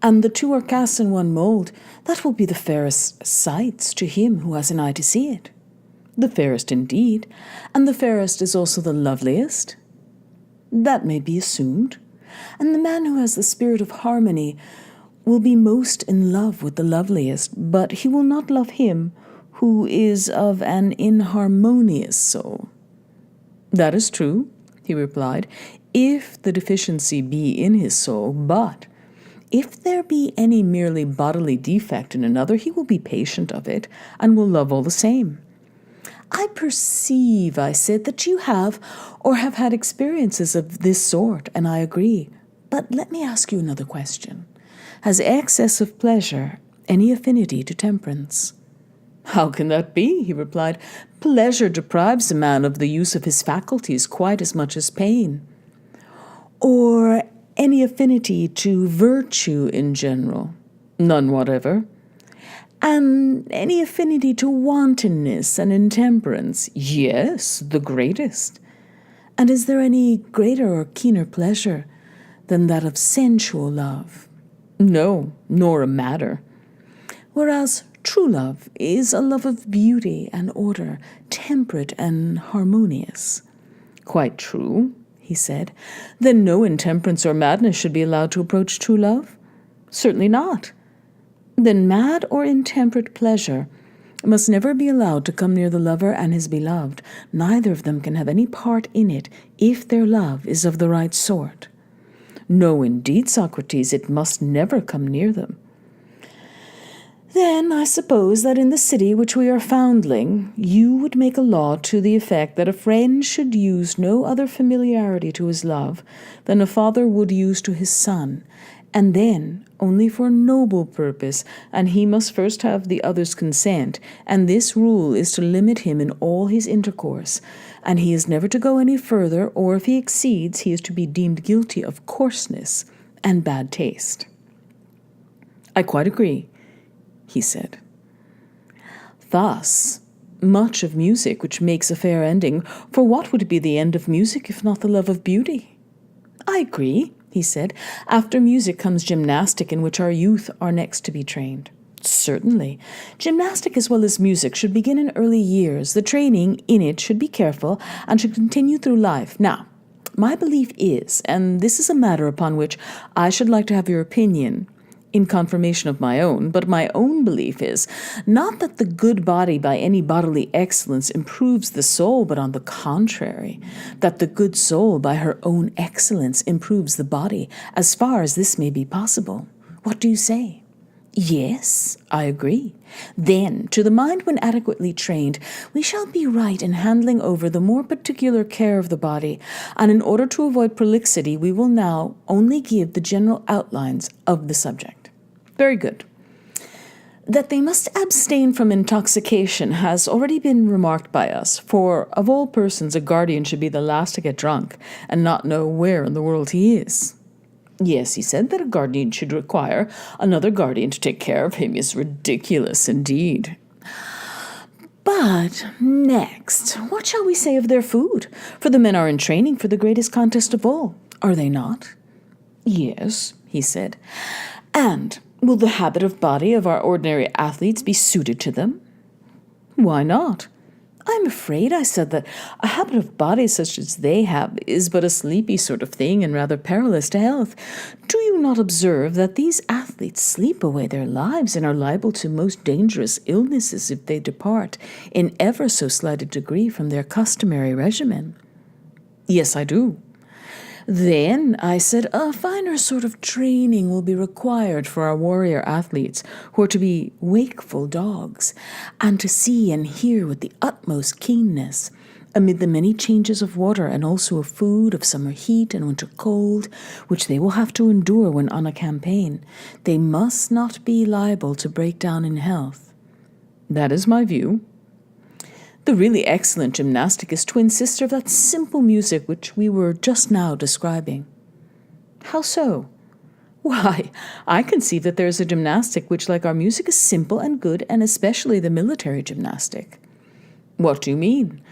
and the two are cast in one mold, that will be the fairest sights to him who has an eye to see it. The fairest indeed, and the fairest is also the loveliest. That may be assumed, and the man who has the spirit of harmony will be most in love with the loveliest, but he will not love him who is of an inharmonious soul. That is true, he replied, if the deficiency be in his soul, but if there be any merely bodily defect in another, he will be patient of it, and will love all the same. I perceive, I said, that you have or have had experiences of this sort, and I agree. But let me ask you another question. Has excess of pleasure any affinity to temperance? How can that be? He replied. Pleasure deprives a man of the use of his faculties quite as much as pain. Or any affinity to virtue in general? None whatever. And any affinity to wantonness and intemperance? Yes, the greatest. And is there any greater or keener pleasure than that of sensual love? No, nor a matter. Whereas true love is a love of beauty and order, temperate and harmonious. Quite true, he said. Then no intemperance or madness should be allowed to approach true love? Certainly not. Then mad or intemperate pleasure must never be allowed to come near the lover and his beloved. Neither of them can have any part in it if their love is of the right sort. No, indeed, Socrates, it must never come near them. Then I suppose that in the city which we are foundling, you would make a law to the effect that a friend should use no other familiarity to his love than a father would use to his son, and then only for a noble purpose, and he must first have the other's consent, and this rule is to limit him in all his intercourse, and he is never to go any further, or if he exceeds, he is to be deemed guilty of coarseness and bad taste. I quite agree, he said. Thus, much of music which makes a fair ending, for what would be the end of music if not the love of beauty? I agree, he said. After music comes gymnastic, in which our youth are next to be trained. Certainly. Gymnastic as well as music should begin in early years. The training in it should be careful and should continue through life. Now, my belief is, and this is a matter upon which I should like to have your opinion, in confirmation of my own, but my own belief is not that the good body by any bodily excellence improves the soul, but on the contrary, that the good soul by her own excellence improves the body, as far as this may be possible. What do you say? Yes, I agree. Then, to the mind when adequately trained, we shall be right in handling over the more particular care of the body, and in order to avoid prolixity, we will now only give the general outlines of the subject. Very good. That they must abstain from intoxication has already been remarked by us, for of all persons a guardian should be the last to get drunk, and not know where in the world he is. Yes, he said, that a guardian should require another guardian to take care of him is ridiculous indeed. But next, what shall we say of their food? For the men are in training for the greatest contest of all, are they not? Yes, he said. And will the habit of body of our ordinary athletes be suited to them? Why not? I'm afraid, I said, that a habit of body such as they have is but a sleepy sort of thing and rather perilous to health. Do you not observe that these athletes sleep away their lives and are liable to most dangerous illnesses if they depart in ever so slight a degree from their customary regimen? Yes, I do. Then, I said, a finer sort of training will be required for our warrior athletes, who are to be wakeful dogs, and to see and hear with the utmost keenness, amid the many changes of water and also of food, of summer heat and winter cold, which they will have to endure when on a campaign. They must not be liable to break down in health. That is my view. The really excellent gymnastic is twin sister of that simple music which we were just now describing. How so? Why, I conceive that there is a gymnastic which, like our music, is simple and good, and especially the military gymnastic. What do you mean?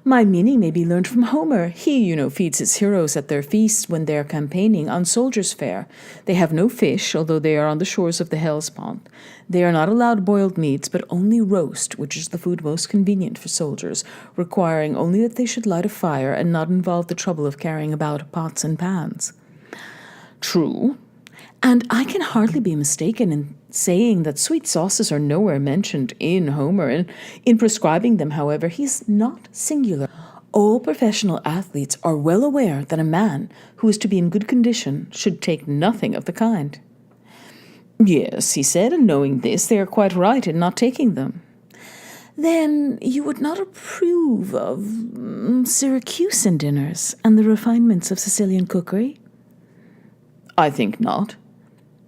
My meaning may be learned from Homer. He, feeds his heroes at their feasts when they are campaigning on soldiers' fare. They have no fish, although they are on the shores of the Hellespont. They are not allowed boiled meats, but only roast, which is the food most convenient for soldiers, requiring only that they should light a fire and not involve the trouble of carrying about pots and pans. True. And I can hardly be mistaken in saying that sweet sauces are nowhere mentioned in Homer, and in prescribing them, however, he is not singular. All professional athletes are well aware that a man who is to be in good condition should take nothing of the kind. Yes, he said, and knowing this, they are quite right in not taking them. Then you would not approve of Syracusan dinners and the refinements of Sicilian cookery? I think not.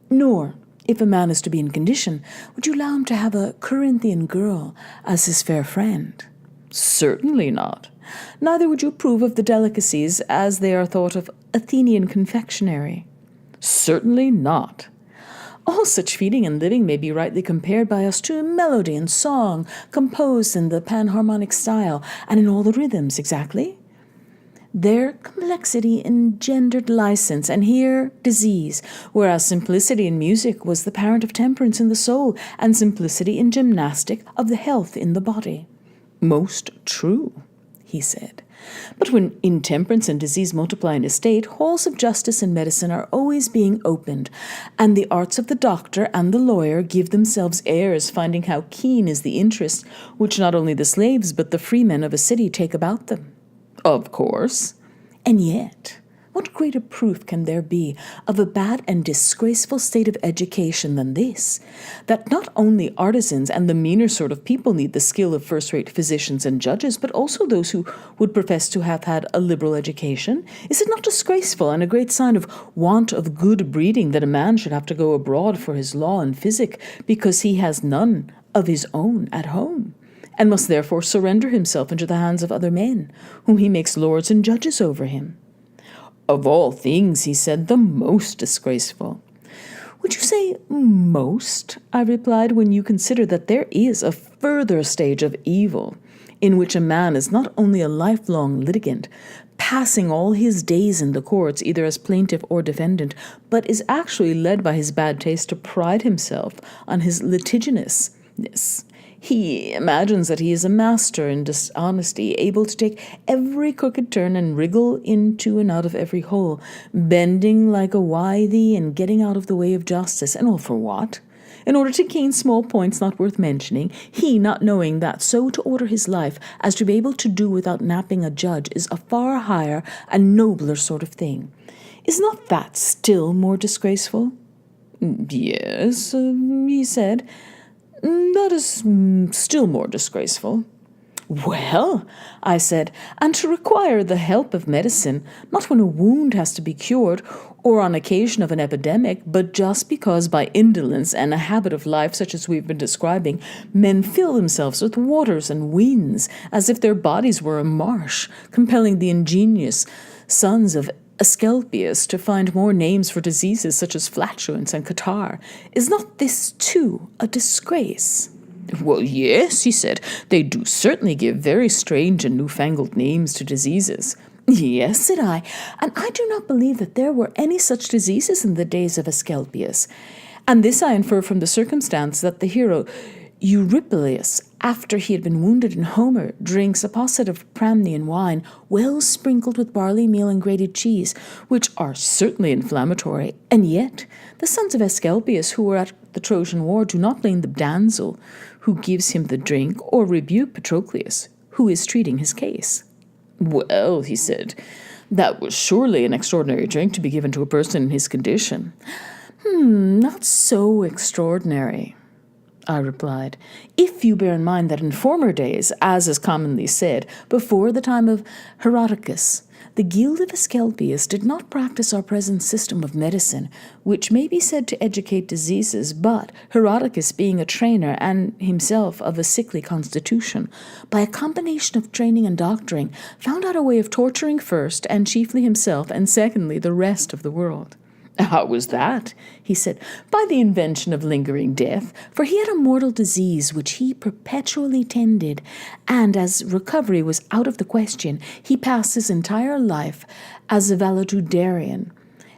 Nor, if a man is to be in condition, would you allow him to have a Corinthian girl as his fair friend? Certainly not. Neither would you approve of the delicacies as they are thought of Athenian confectionery. Certainly not. All such feeding and living may be rightly compared by us to melody and song, composed in the panharmonic style, and in all the rhythms, exactly. There complexity engendered license, and here disease, whereas simplicity in music was the parent of temperance in the soul, and simplicity in gymnastic of the health in the body. Most true, he said. But when intemperance and disease multiply in a state, halls of justice and medicine are always being opened, and the arts of the doctor and the lawyer give themselves airs, finding how keen is the interest which not only the slaves but the freemen of a city take about them. Of course. And yet, what greater proof can there be of a bad and disgraceful state of education than this, that not only artisans and the meaner sort of people need the skill of first-rate physicians and judges, but also those who would profess to have had a liberal education? Is it not disgraceful and a great sign of want of good breeding that a man should have to go abroad for his law and physic because he has none of his own at home, and must therefore surrender himself into the hands of other men, whom he makes lords and judges over him? Of all things, he said, the most disgraceful. Would you say most? I replied, when you consider that there is a further stage of evil, in which a man is not only a lifelong litigant, passing all his days in the courts, either as plaintiff or defendant, but is actually led by his bad taste to pride himself on his litigiousness. He imagines that he is a master in dishonesty, able to take every crooked turn and wriggle into and out of every hole, bending like a withy and getting out of the way of justice. And all for what? In order to gain small points not worth mentioning, he not knowing that so to order his life as to be able to do without napping a judge is a far higher and nobler sort of thing. Is not that still more disgraceful? Yes, he said. That is still more disgraceful. Well, I said, and to require the help of medicine, not when a wound has to be cured, or on occasion of an epidemic, but just because by indolence and a habit of life such as we've been describing, men fill themselves with waters and winds, as if their bodies were a marsh, compelling the ingenious sons of Asclepius to find more names for diseases such as flatulence and catarrh. Is not this, too, a disgrace? Well, yes, he said, they do certainly give very strange and newfangled names to diseases. Yes, said I, and I do not believe that there were any such diseases in the days of Asclepius. And this I infer from the circumstance that the hero Eurypylus, after he had been wounded in Homer, drinks a posset of Pramnian wine, well sprinkled with barley meal and grated cheese, which are certainly inflammatory, and yet the sons of Asclepius who were at the Trojan War do not blame the damsel who gives him the drink, or rebuke Patroclus, who is treating his case. Well, he said, that was surely an extraordinary drink to be given to a person in his condition. Not so extraordinary, I replied, if you bear in mind that in former days, as is commonly said, before the time of Herodicus, the guild of Asclepius did not practice our present system of medicine, which may be said to educate diseases, but Herodicus, being a trainer and himself of a sickly constitution, by a combination of training and doctoring, found out a way of torturing first and chiefly himself, and secondly the rest of the world. How was that? He said. By the invention of lingering death, for he had a mortal disease which he perpetually tended, and as recovery was out of the question, he passed his entire life as a valetudinarian,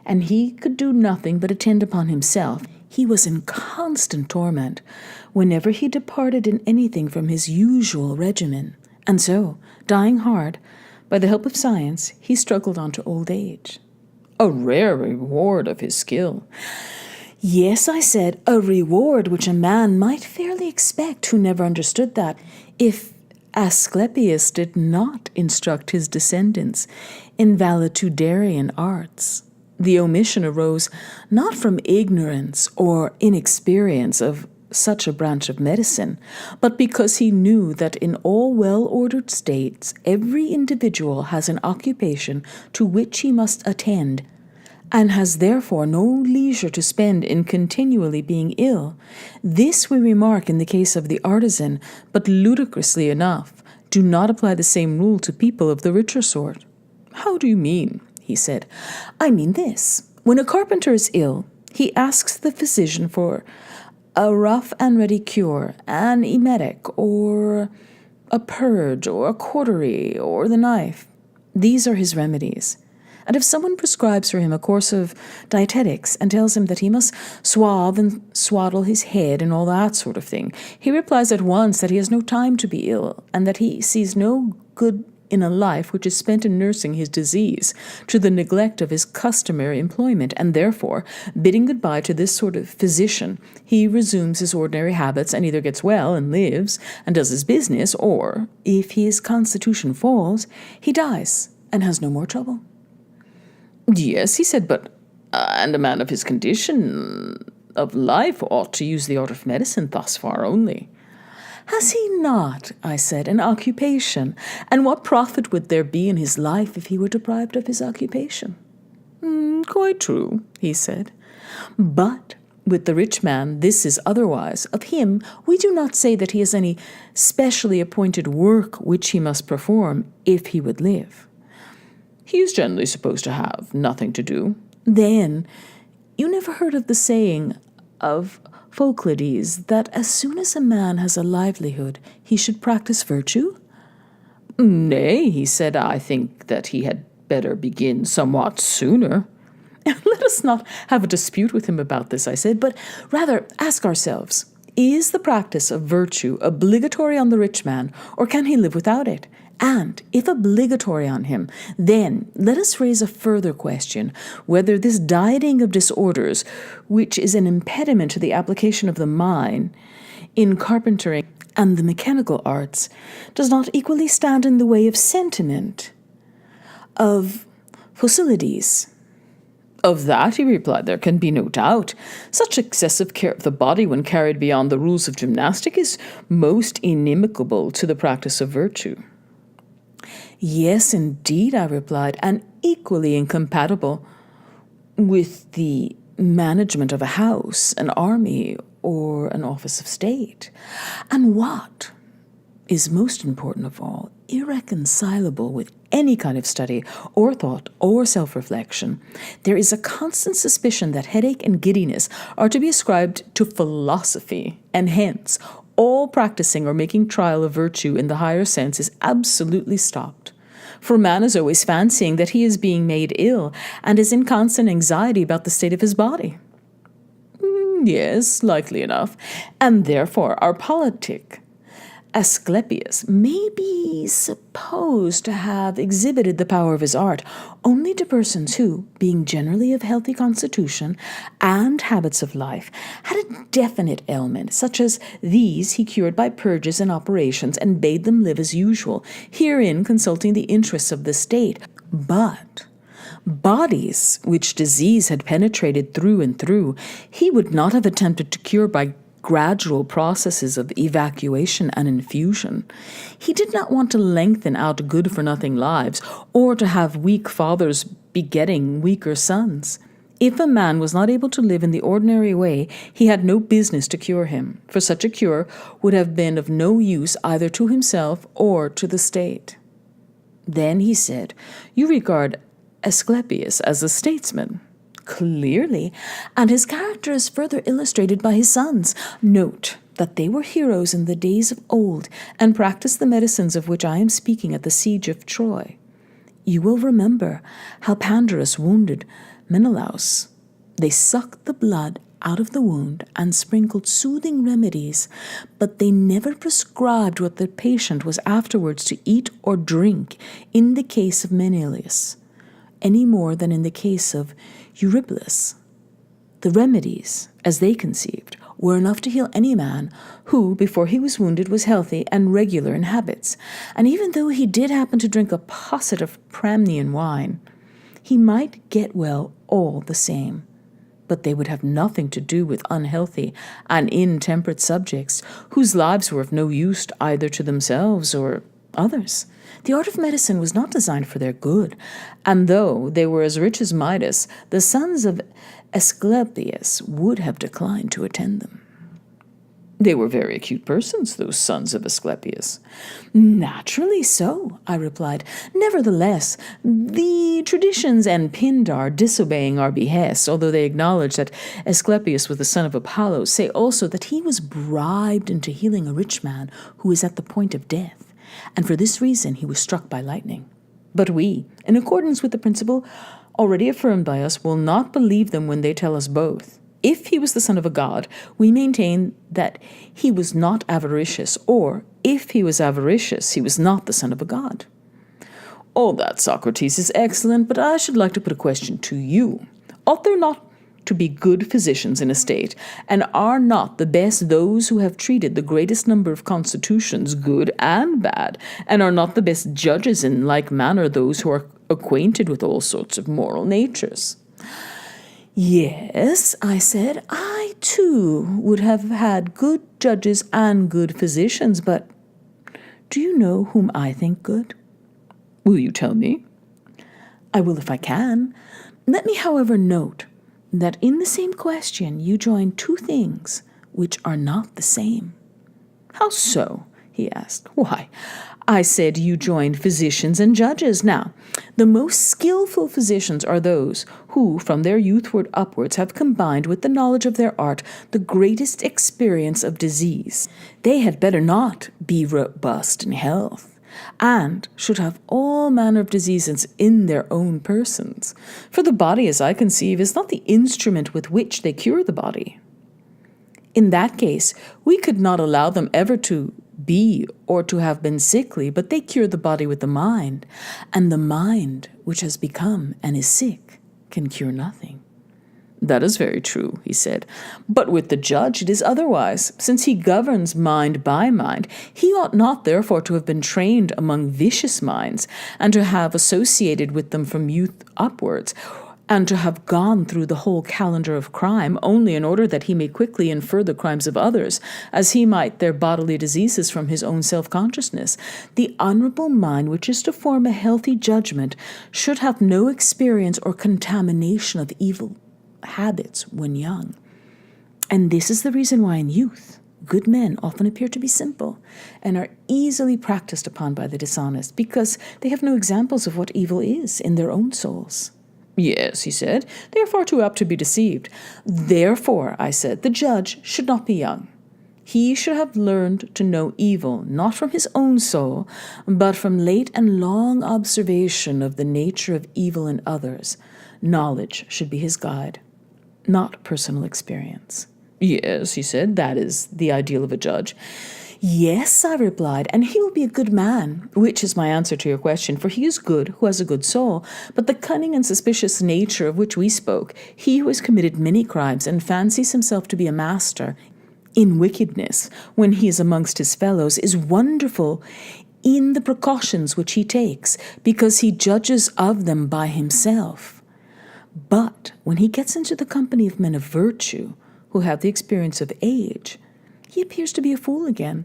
and he could do nothing but attend upon himself. He was in constant torment whenever he departed in anything from his usual regimen, and so, dying hard, by the help of science, he struggled on to old age. A rare reward of his skill. Yes, I said, a reward which a man might fairly expect who never understood that, if Asclepius did not instruct his descendants in valetudinarian arts. The omission arose not from ignorance or inexperience of such a branch of medicine, but because he knew that in all well-ordered states every individual has an occupation to which he must attend, and has therefore no leisure to spend in continually being ill. This we remark in the case of the artisan, but ludicrously enough, do not apply the same rule to people of the richer sort. How do you mean? He said. I mean this. When a carpenter is ill, he asks the physician for a rough and ready cure, an emetic, or a purge, or a cautery, or the knife. These are his remedies. And if someone prescribes for him a course of dietetics and tells him that he must swathe and swaddle his head and all that sort of thing, he replies at once that he has no time to be ill, and that he sees no good in a life which is spent in nursing his disease to the neglect of his customary employment, and therefore, bidding goodbye to this sort of physician, he resumes his ordinary habits and either gets well and lives and does his business, or, if his constitution falls, he dies and has no more trouble. Yes, he said, but and a man of his condition of life ought to use the art of medicine thus far only. Has he not, I said, an occupation? And what profit would there be in his life if he were deprived of his occupation? Quite true, he said. But with the rich man this is otherwise. Of him we do not say that he has any specially appointed work which he must perform if he would live. He is generally supposed to have nothing to do. Then, you never heard of the saying of Phoclides that as soon as a man has a livelihood, he should practice virtue? Nay, he said, I think that he had better begin somewhat sooner. Let us not have a dispute with him about this, I said, but rather ask ourselves, is the practice of virtue obligatory on the rich man, or can he live without it? And, if obligatory on him, then let us raise a further question, whether this dieting of disorders, which is an impediment to the application of the mind in carpentering and the mechanical arts, does not equally stand in the way of sentiment, of Phoclides. Of that, he replied, there can be no doubt. Such excessive care of the body when carried beyond the rules of gymnastic is most inimical to the practice of virtue. Yes, indeed, I replied, and equally incompatible with the management of a house, an army, or an office of state. And what is most important of all, irreconcilable with any kind of study or thought or self-reflection, there is a constant suspicion that headache and giddiness are to be ascribed to philosophy, and hence all practicing or making trial of virtue in the higher sense is absolutely stopped. For man is always fancying that he is being made ill, and is in constant anxiety about the state of his body. Yes, likely enough. And therefore our politic, Asclepius, may be supposed to have exhibited the power of his art only to persons who, being generally of healthy constitution and habits of life, had a definite ailment, such as these he cured by purges and operations, and bade them live as usual, herein consulting the interests of the state. But bodies which disease had penetrated through and through, he would not have attempted to cure by gradual processes of evacuation and infusion. He did not want to lengthen out good-for-nothing lives, or to have weak fathers begetting weaker sons. If a man was not able to live in the ordinary way, he had no business to cure him, for such a cure would have been of no use either to himself or to the state. Then he said, you regard Asclepius as a statesman. clearly, and his character is further illustrated by his sons. Note that they were heroes in the days of old and practiced the medicines of which I am speaking at the siege of Troy. You will remember how Pandarus wounded Menelaus. They sucked the blood out of the wound and sprinkled soothing remedies, but they never prescribed what the patient was afterwards to eat or drink in the case of Menelaus, any more than in the case of Eurypylus. The remedies, as they conceived, were enough to heal any man who, before he was wounded, was healthy and regular in habits, and even though he did happen to drink a posset of Pramnian wine, he might get well all the same. But they would have nothing to do with unhealthy and intemperate subjects, whose lives were of no use either to themselves or others. The art of medicine was not designed for their good, and though they were as rich as Midas, the sons of Asclepius would have declined to attend them. They were very acute persons, those sons of Asclepius. Naturally so, I replied. Nevertheless, the traditions and Pindar, disobeying our behests, although they acknowledge that Asclepius was the son of Apollo, say also that he was bribed into healing a rich man who was at the point of death, and for this reason he was struck by lightning. But we, in accordance with the principle already affirmed by us, will not believe them when they tell us both. If he was the son of a god, we maintain that he was not avaricious, or if he was avaricious, he was not the son of a god. All that, Socrates, is excellent, but I should like to put a question to you. Ought there not to be good physicians in a state, and are not the best those who have treated the greatest number of constitutions, good and bad, and are not the best judges in like manner those who are acquainted with all sorts of moral natures? Yes, I said, I too would have had good judges and good physicians, but do you know whom I think good? Will you tell me? I will if I can. Let me, however, note that in the same question you join two things which are not the same. How so? He asked. Why, I said you joined physicians and judges. Now, the most skillful physicians are those who, from their youthward upwards, have combined with the knowledge of their art the greatest experience of disease. They had better not be robust in health, and should have all manner of diseases in their own persons. For the body, as I conceive, is not the instrument with which they cure the body. In that case, we could not allow them ever to be or to have been sickly, but they cure the body with the mind, and the mind, which has become and is sick, can cure nothing. That is very true, he said. But with the judge it is otherwise. Since he governs mind by mind, he ought not therefore to have been trained among vicious minds, and to have associated with them from youth upwards, and to have gone through the whole calendar of crime, only in order that he may quickly infer the crimes of others, as he might their bodily diseases from his own self-consciousness. The honorable mind, which is to form a healthy judgment, should have no experience or contamination of evil habits when young. And this is the reason why in youth good men often appear to be simple, and are easily practiced upon by the dishonest, because they have no examples of what evil is in their own souls. Yes, he said, they are far too apt to be deceived. Therefore, I said, the judge should not be young. He should have learned to know evil, not from his own soul, but from late and long observation of the nature of evil in others. Knowledge should be his guide, not personal experience. Yes, he said, that is the ideal of a judge. Yes, I replied, and he will be a good man, which is my answer to your question, for he is good who has a good soul. But the cunning and suspicious nature of which we spoke, he who has committed many crimes and fancies himself to be a master in wickedness when he is amongst his fellows, is wonderful in the precautions which he takes, because he judges of them by himself. But when he gets into the company of men of virtue, who have the experience of age, he appears to be a fool again,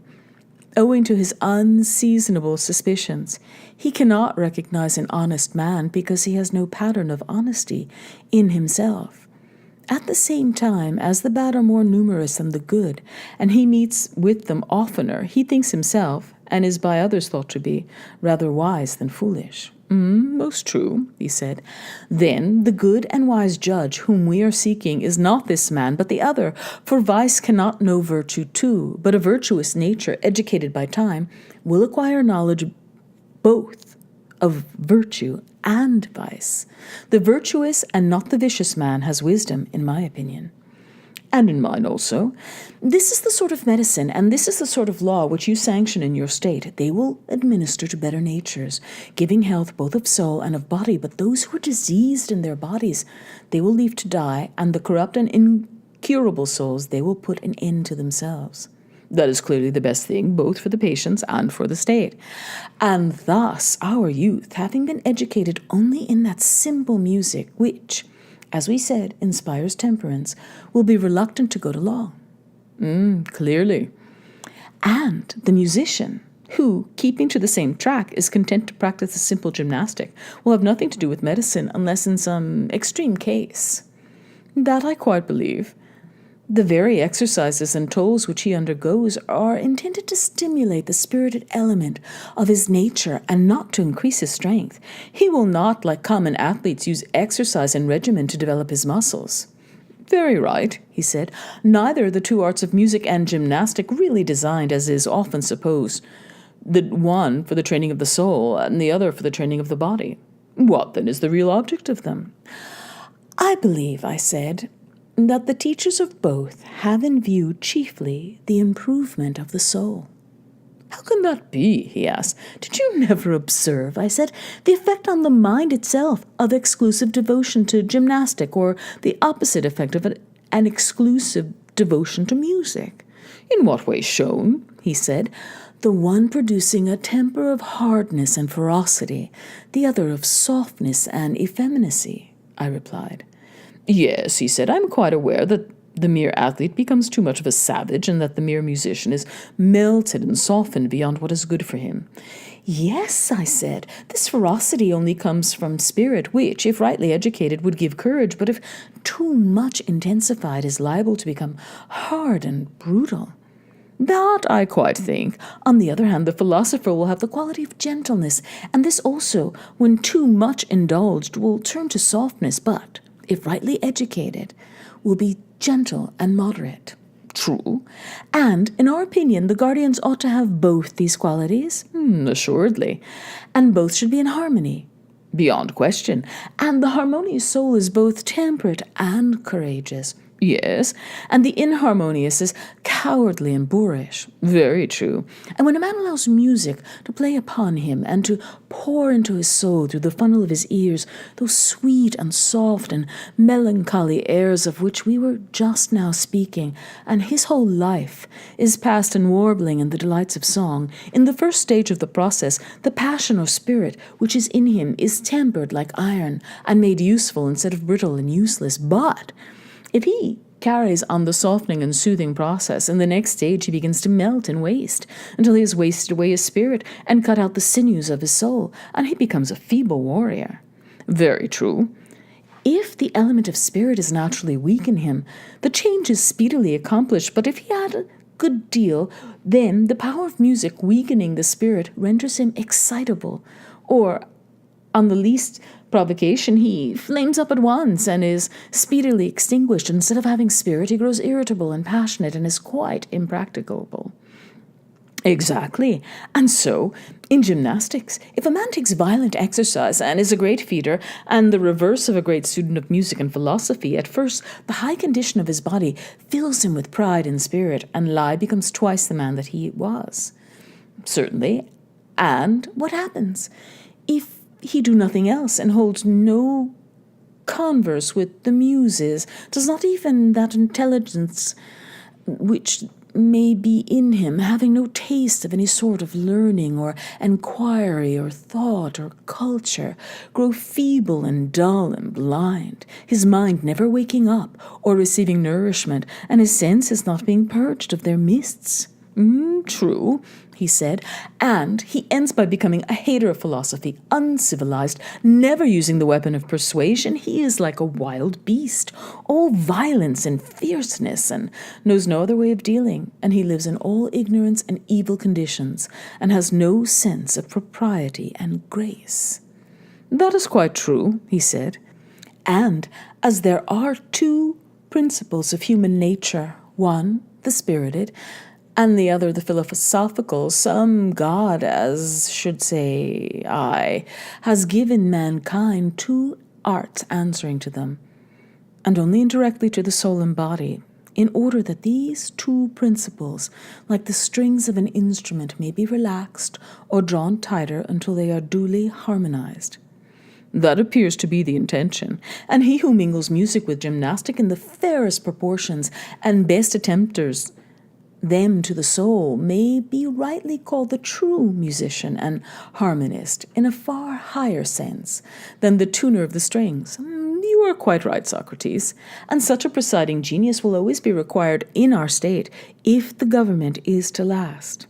owing to his unseasonable suspicions. He cannot recognize an honest man because he has no pattern of honesty in himself. At the same time, as the bad are more numerous than the good, and he meets with them oftener, he thinks himself, and is by others thought to be rather wise than foolish. Most true, he said. Then the good and wise judge whom we are seeking is not this man, but the other, for vice cannot know virtue too, but a virtuous nature, educated by time, will acquire knowledge both of virtue and vice. The virtuous and not the vicious man has wisdom, in my opinion. And in mine also. This is the sort of medicine, and this is the sort of law which you sanction in your state. They will administer to better natures, giving health both of soul and of body, but those who are diseased in their bodies, they will leave to die, and the corrupt and incurable souls, they will put an end to themselves. That is clearly the best thing, both for the patients and for the state. And thus our youth, having been educated only in that simple music, which, as we said, inspires temperance, will be reluctant to go to law. Clearly. And the musician, who, keeping to the same track, is content to practice a simple gymnastic, will have nothing to do with medicine unless in some extreme case. That I quite believe. The very exercises and tolls which he undergoes are intended to stimulate the spirited element of his nature and not to increase his strength. He will not, like common athletes, use exercise and regimen to develop his muscles. Very right, he said. Neither the two arts of music and gymnastic really designed, as is often supposed, the one for the training of the soul and the other for the training of the body. What, then, is the real object of them? I believe, I said, that the teachers of both have in view chiefly the improvement of the soul. How can that be? He asked. Did you never observe, I said, the effect on the mind itself of exclusive devotion to gymnastic, or the opposite effect of an exclusive devotion to music? In what way shown? He said. The one producing a temper of hardness and ferocity, the other of softness and effeminacy, I replied. Yes, he said, I'm quite aware that the mere athlete becomes too much of a savage and that the mere musician is melted and softened beyond what is good for him. Yes, I said, this ferocity only comes from spirit, which, if rightly educated, would give courage, but if too much intensified, is liable to become hard and brutal. That I quite think. On the other hand, the philosopher will have the quality of gentleness, and this also, when too much indulged, will turn to softness, but if rightly educated, will be gentle and moderate. True. And, in our opinion, the guardians ought to have both these qualities. Assuredly. And both should be in harmony. Beyond question. And the harmonious soul is both temperate and courageous. Yes, and the inharmonious is cowardly and boorish. Very true. And when a man allows music to play upon him and to pour into his soul through the funnel of his ears those sweet and soft and melancholy airs of which we were just now speaking, and his whole life is passed in warbling and the delights of song, in the first stage of the process, the passion or spirit which is in him is tempered like iron and made useful instead of brittle and useless. But if he carries on the softening and soothing process, in the next stage he begins to melt and waste, until he has wasted away his spirit and cut out the sinews of his soul, and he becomes a feeble warrior. Very true. If the element of spirit is naturally weak in him, the change is speedily accomplished, but if he had a good deal, then the power of music weakening the spirit renders him excitable, or, on the least provocation, he flames up at once and is speedily extinguished. Instead of having spirit, he grows irritable and passionate and is quite impracticable. Exactly. And so, in gymnastics, if a man takes violent exercise and is a great feeder and the reverse of a great student of music and philosophy, at first the high condition of his body fills him with pride and spirit, and lie becomes twice the man that he was. Certainly. And what happens? If he do nothing else and holds no converse with the muses, does not even that intelligence which may be in him, having no taste of any sort of learning or enquiry or thought or culture, grow feeble and dull and blind, his mind never waking up or receiving nourishment, and his senses not being purged of their mists? True. he said, and he ends by becoming a hater of philosophy, uncivilized, never using the weapon of persuasion. He is like a wild beast, all violence and fierceness, and knows no other way of dealing, and he lives in all ignorance and evil conditions, and has no sense of propriety and grace. That is quite true, he said. And as there are two principles of human nature, one, the spirited, and the other, the philosophical, some God, as should say I, has given mankind two arts answering to them, and only indirectly to the soul and body, in order that these two principles, like the strings of an instrument, may be relaxed or drawn tighter until they are duly harmonized. That appears to be the intention, and he who mingles music with gymnastic in the fairest proportions and best attempters them to the soul may be rightly called the true musician and harmonist in a far higher sense than the tuner of the strings. You are quite right, Socrates, and such a presiding genius will always be required in our state if the government is to last.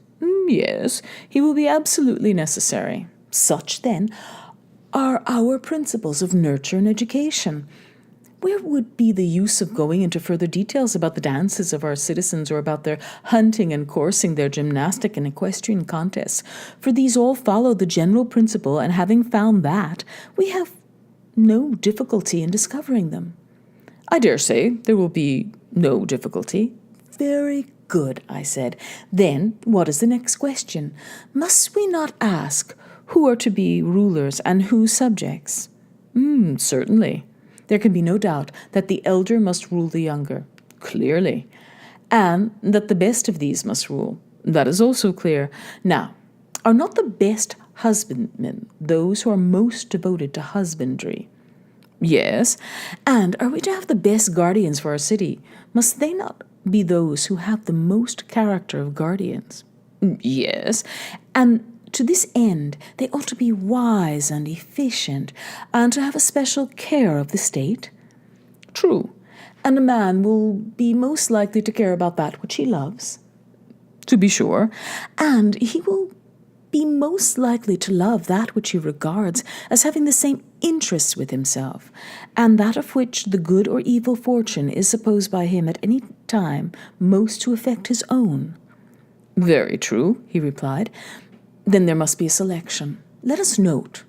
Yes, he will be absolutely necessary. Such, then, are our principles of nurture and education. Where would be the use of going into further details about the dances of our citizens or about their hunting and coursing, their gymnastic and equestrian contests? For these all follow the general principle, and having found that, we have no difficulty in discovering them. I dare say there will be no difficulty. Very good, I said. Then what is the next question? Must we not ask who are to be rulers and who subjects? Certainly. There can be no doubt that the elder must rule the younger. Clearly. And that the best of these must rule. That is also clear. Now, are not the best husbandmen those who are most devoted to husbandry? Yes. And are we to have the best guardians for our city? Must they not be those who have the most character of guardians? Yes. And to this end, they ought to be wise and efficient, and to have a special care of the state. True. And a man will be most likely to care about that which he loves. To be sure. And he will be most likely to love that which he regards as having the same interests with himself, and that of which the good or evil fortune is supposed by him at any time most to affect his own. Very true, he replied. Then there must be a selection. Let us note,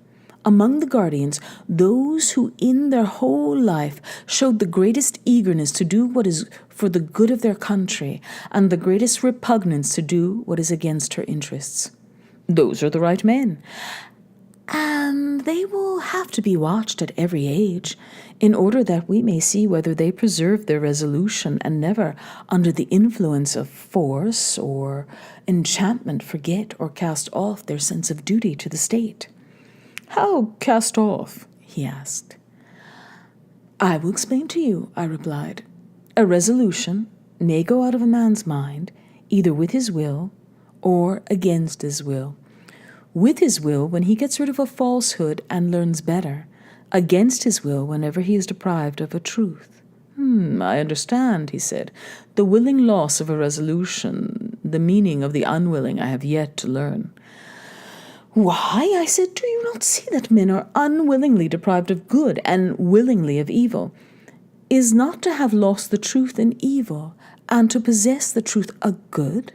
among the guardians, those who in their whole life showed the greatest eagerness to do what is for the good of their country, and the greatest repugnance to do what is against her interests. Those are the right men. And they will have to be watched at every age, in order that we may see whether they preserve their resolution and never, under the influence of force or enchantment, forget or cast off their sense of duty to the state. How cast off? He asked. I will explain to you, I replied. A resolution may go out of a man's mind, either with his will or against his will. With his will when he gets rid of a falsehood and learns better, against his will whenever he is deprived of a truth. I understand, he said. The willing loss of a resolution, the meaning of the unwilling I have yet to learn. Why, I said, do you not see that men are unwillingly deprived of good and willingly of evil? Is not to have lost the truth in evil, and to possess the truth a good?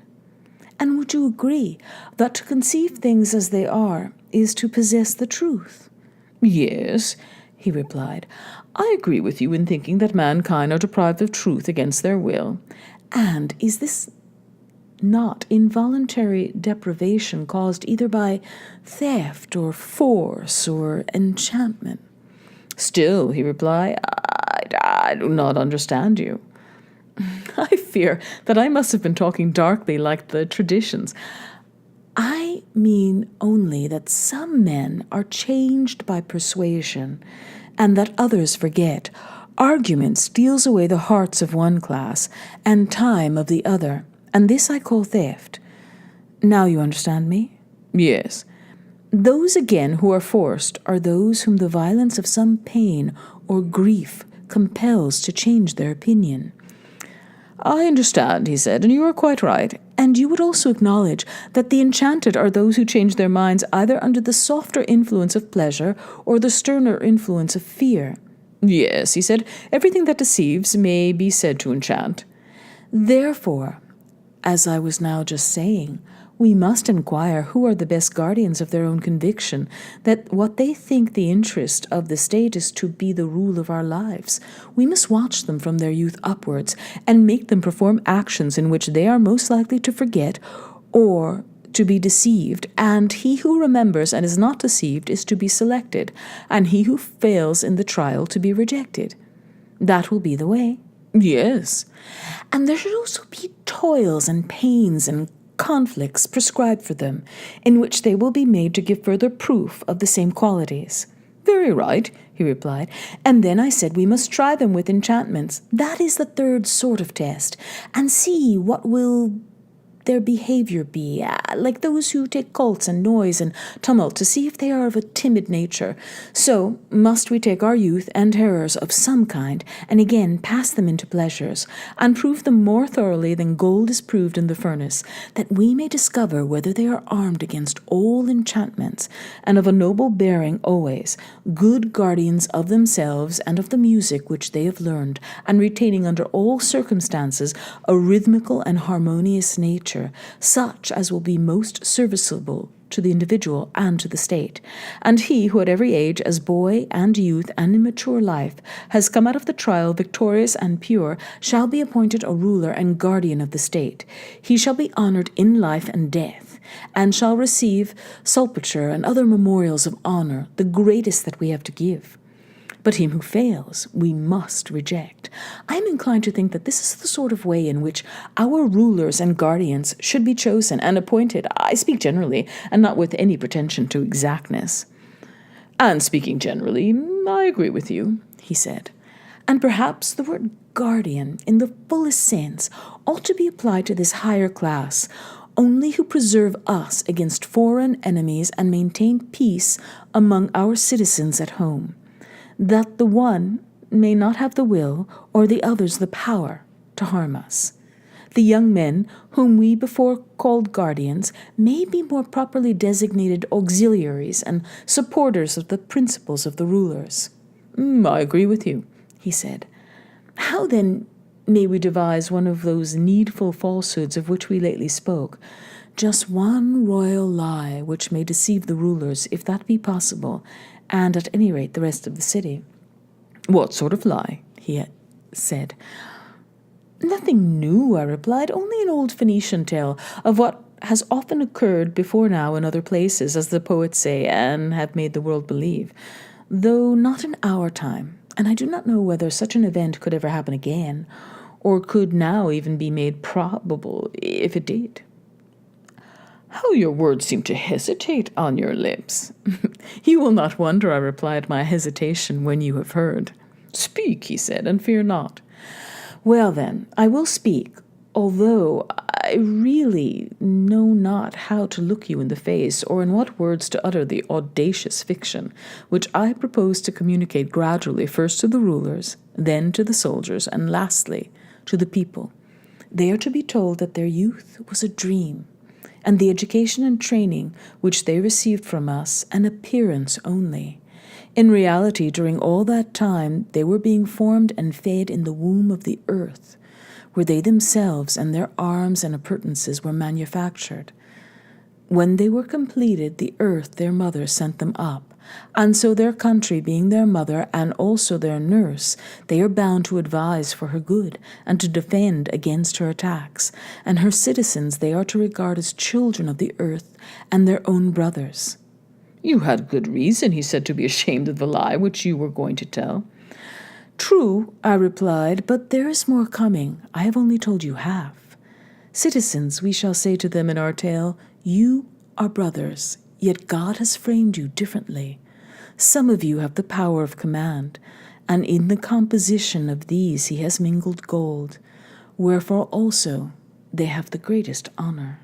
And would you agree that to conceive things as they are is to possess the truth? Yes, he replied. I agree with you in thinking that mankind are deprived of truth against their will. And is this not involuntary deprivation caused either by theft or force or enchantment? Still, he replied, I do not understand you. I fear that I must have been talking darkly like the traditions. I mean only that some men are changed by persuasion, and that others forget. Argument steals away the hearts of one class, and time of the other, and this I call theft. Now you understand me? Yes. Those again who are forced are those whom the violence of some pain or grief compels to change their opinion. I understand, he said, and you are quite right. And you would also acknowledge that the enchanted are those who change their minds either under the softer influence of pleasure or the sterner influence of fear. Yes, he said, everything that deceives may be said to enchant. Therefore, as I was now just saying, we must inquire who are the best guardians of their own conviction that what they think the interest of the state is to be the rule of our lives. We must watch them from their youth upwards and make them perform actions in which they are most likely to forget or to be deceived, and he who remembers and is not deceived is to be selected, and he who fails in the trial to be rejected. That will be the way. Yes. And there should also be toils and pains and conflicts prescribed for them, in which they will be made to give further proof of the same qualities. Very right, he replied. And then I said we must try them with enchantments. That is the third sort of test, and see what will their behavior be, like those who take colts and noise and tumult, to see if they are of a timid nature. So must we take our youth and terrors of some kind, and again pass them into pleasures, and prove them more thoroughly than gold is proved in the furnace, that we may discover whether they are armed against all enchantments, and of a noble bearing always, good guardians of themselves and of the music which they have learned, and retaining under all circumstances a rhythmical and harmonious nature, such as will be most serviceable to the individual and to the state. And he who at every age, as boy and youth and in mature life, has come out of the trial victorious and pure, shall be appointed a ruler and guardian of the state. He shall be honored in life and death, and shall receive sepulture and other memorials of honor, the greatest that we have to give. But him who fails we must reject. I am inclined to think that this is the sort of way in which our rulers and guardians should be chosen and appointed. I speak generally, and not with any pretension to exactness. And speaking generally, I agree with you, he said. And perhaps the word guardian, in the fullest sense, ought to be applied to this higher class, only who preserve us against foreign enemies and maintain peace among our citizens at home, that the one may not have the will, or the others the power, to harm us. The young men, whom we before called guardians, may be more properly designated auxiliaries and supporters of the principles of the rulers. I agree with you, he said. How then may we devise one of those needful falsehoods of which we lately spoke? Just one royal lie which may deceive the rulers, if that be possible, and at any rate the rest of the city. What sort of lie? He said. Nothing new, I replied, only an old Phoenician tale of what has often occurred before now in other places, as the poets say, and have made the world believe, though not in our time, and I do not know whether such an event could ever happen again, or could now even be made probable if it did. How your words seem to hesitate on your lips. You will not wonder, I replied, my hesitation when you have heard. Speak, he said, and fear not. Well then, I will speak, although I really know not how to look you in the face, or in what words to utter the audacious fiction, which I propose to communicate gradually first to the rulers, then to the soldiers, and lastly to the people. They are to be told that their youth was a dream, and the education and training which they received from us an appearance only. In reality, during all that time, they were being formed and fed in the womb of the earth, where they themselves and their arms and appurtenances were manufactured. When they were completed, the earth, their mother, sent them up, and so their country being their mother and also their nurse, they are bound to advise for her good and to defend against her attacks, and her citizens they are to regard as children of the earth and their own brothers. You had good reason, he said, to be ashamed of the lie which you were going to tell. True, I replied, but there is more coming. I have only told you half. Citizens, we shall say to them in our tale, you are brothers, yet God has framed you differently. Some of you have the power of command, and in the composition of these he has mingled gold, wherefore also they have the greatest honor.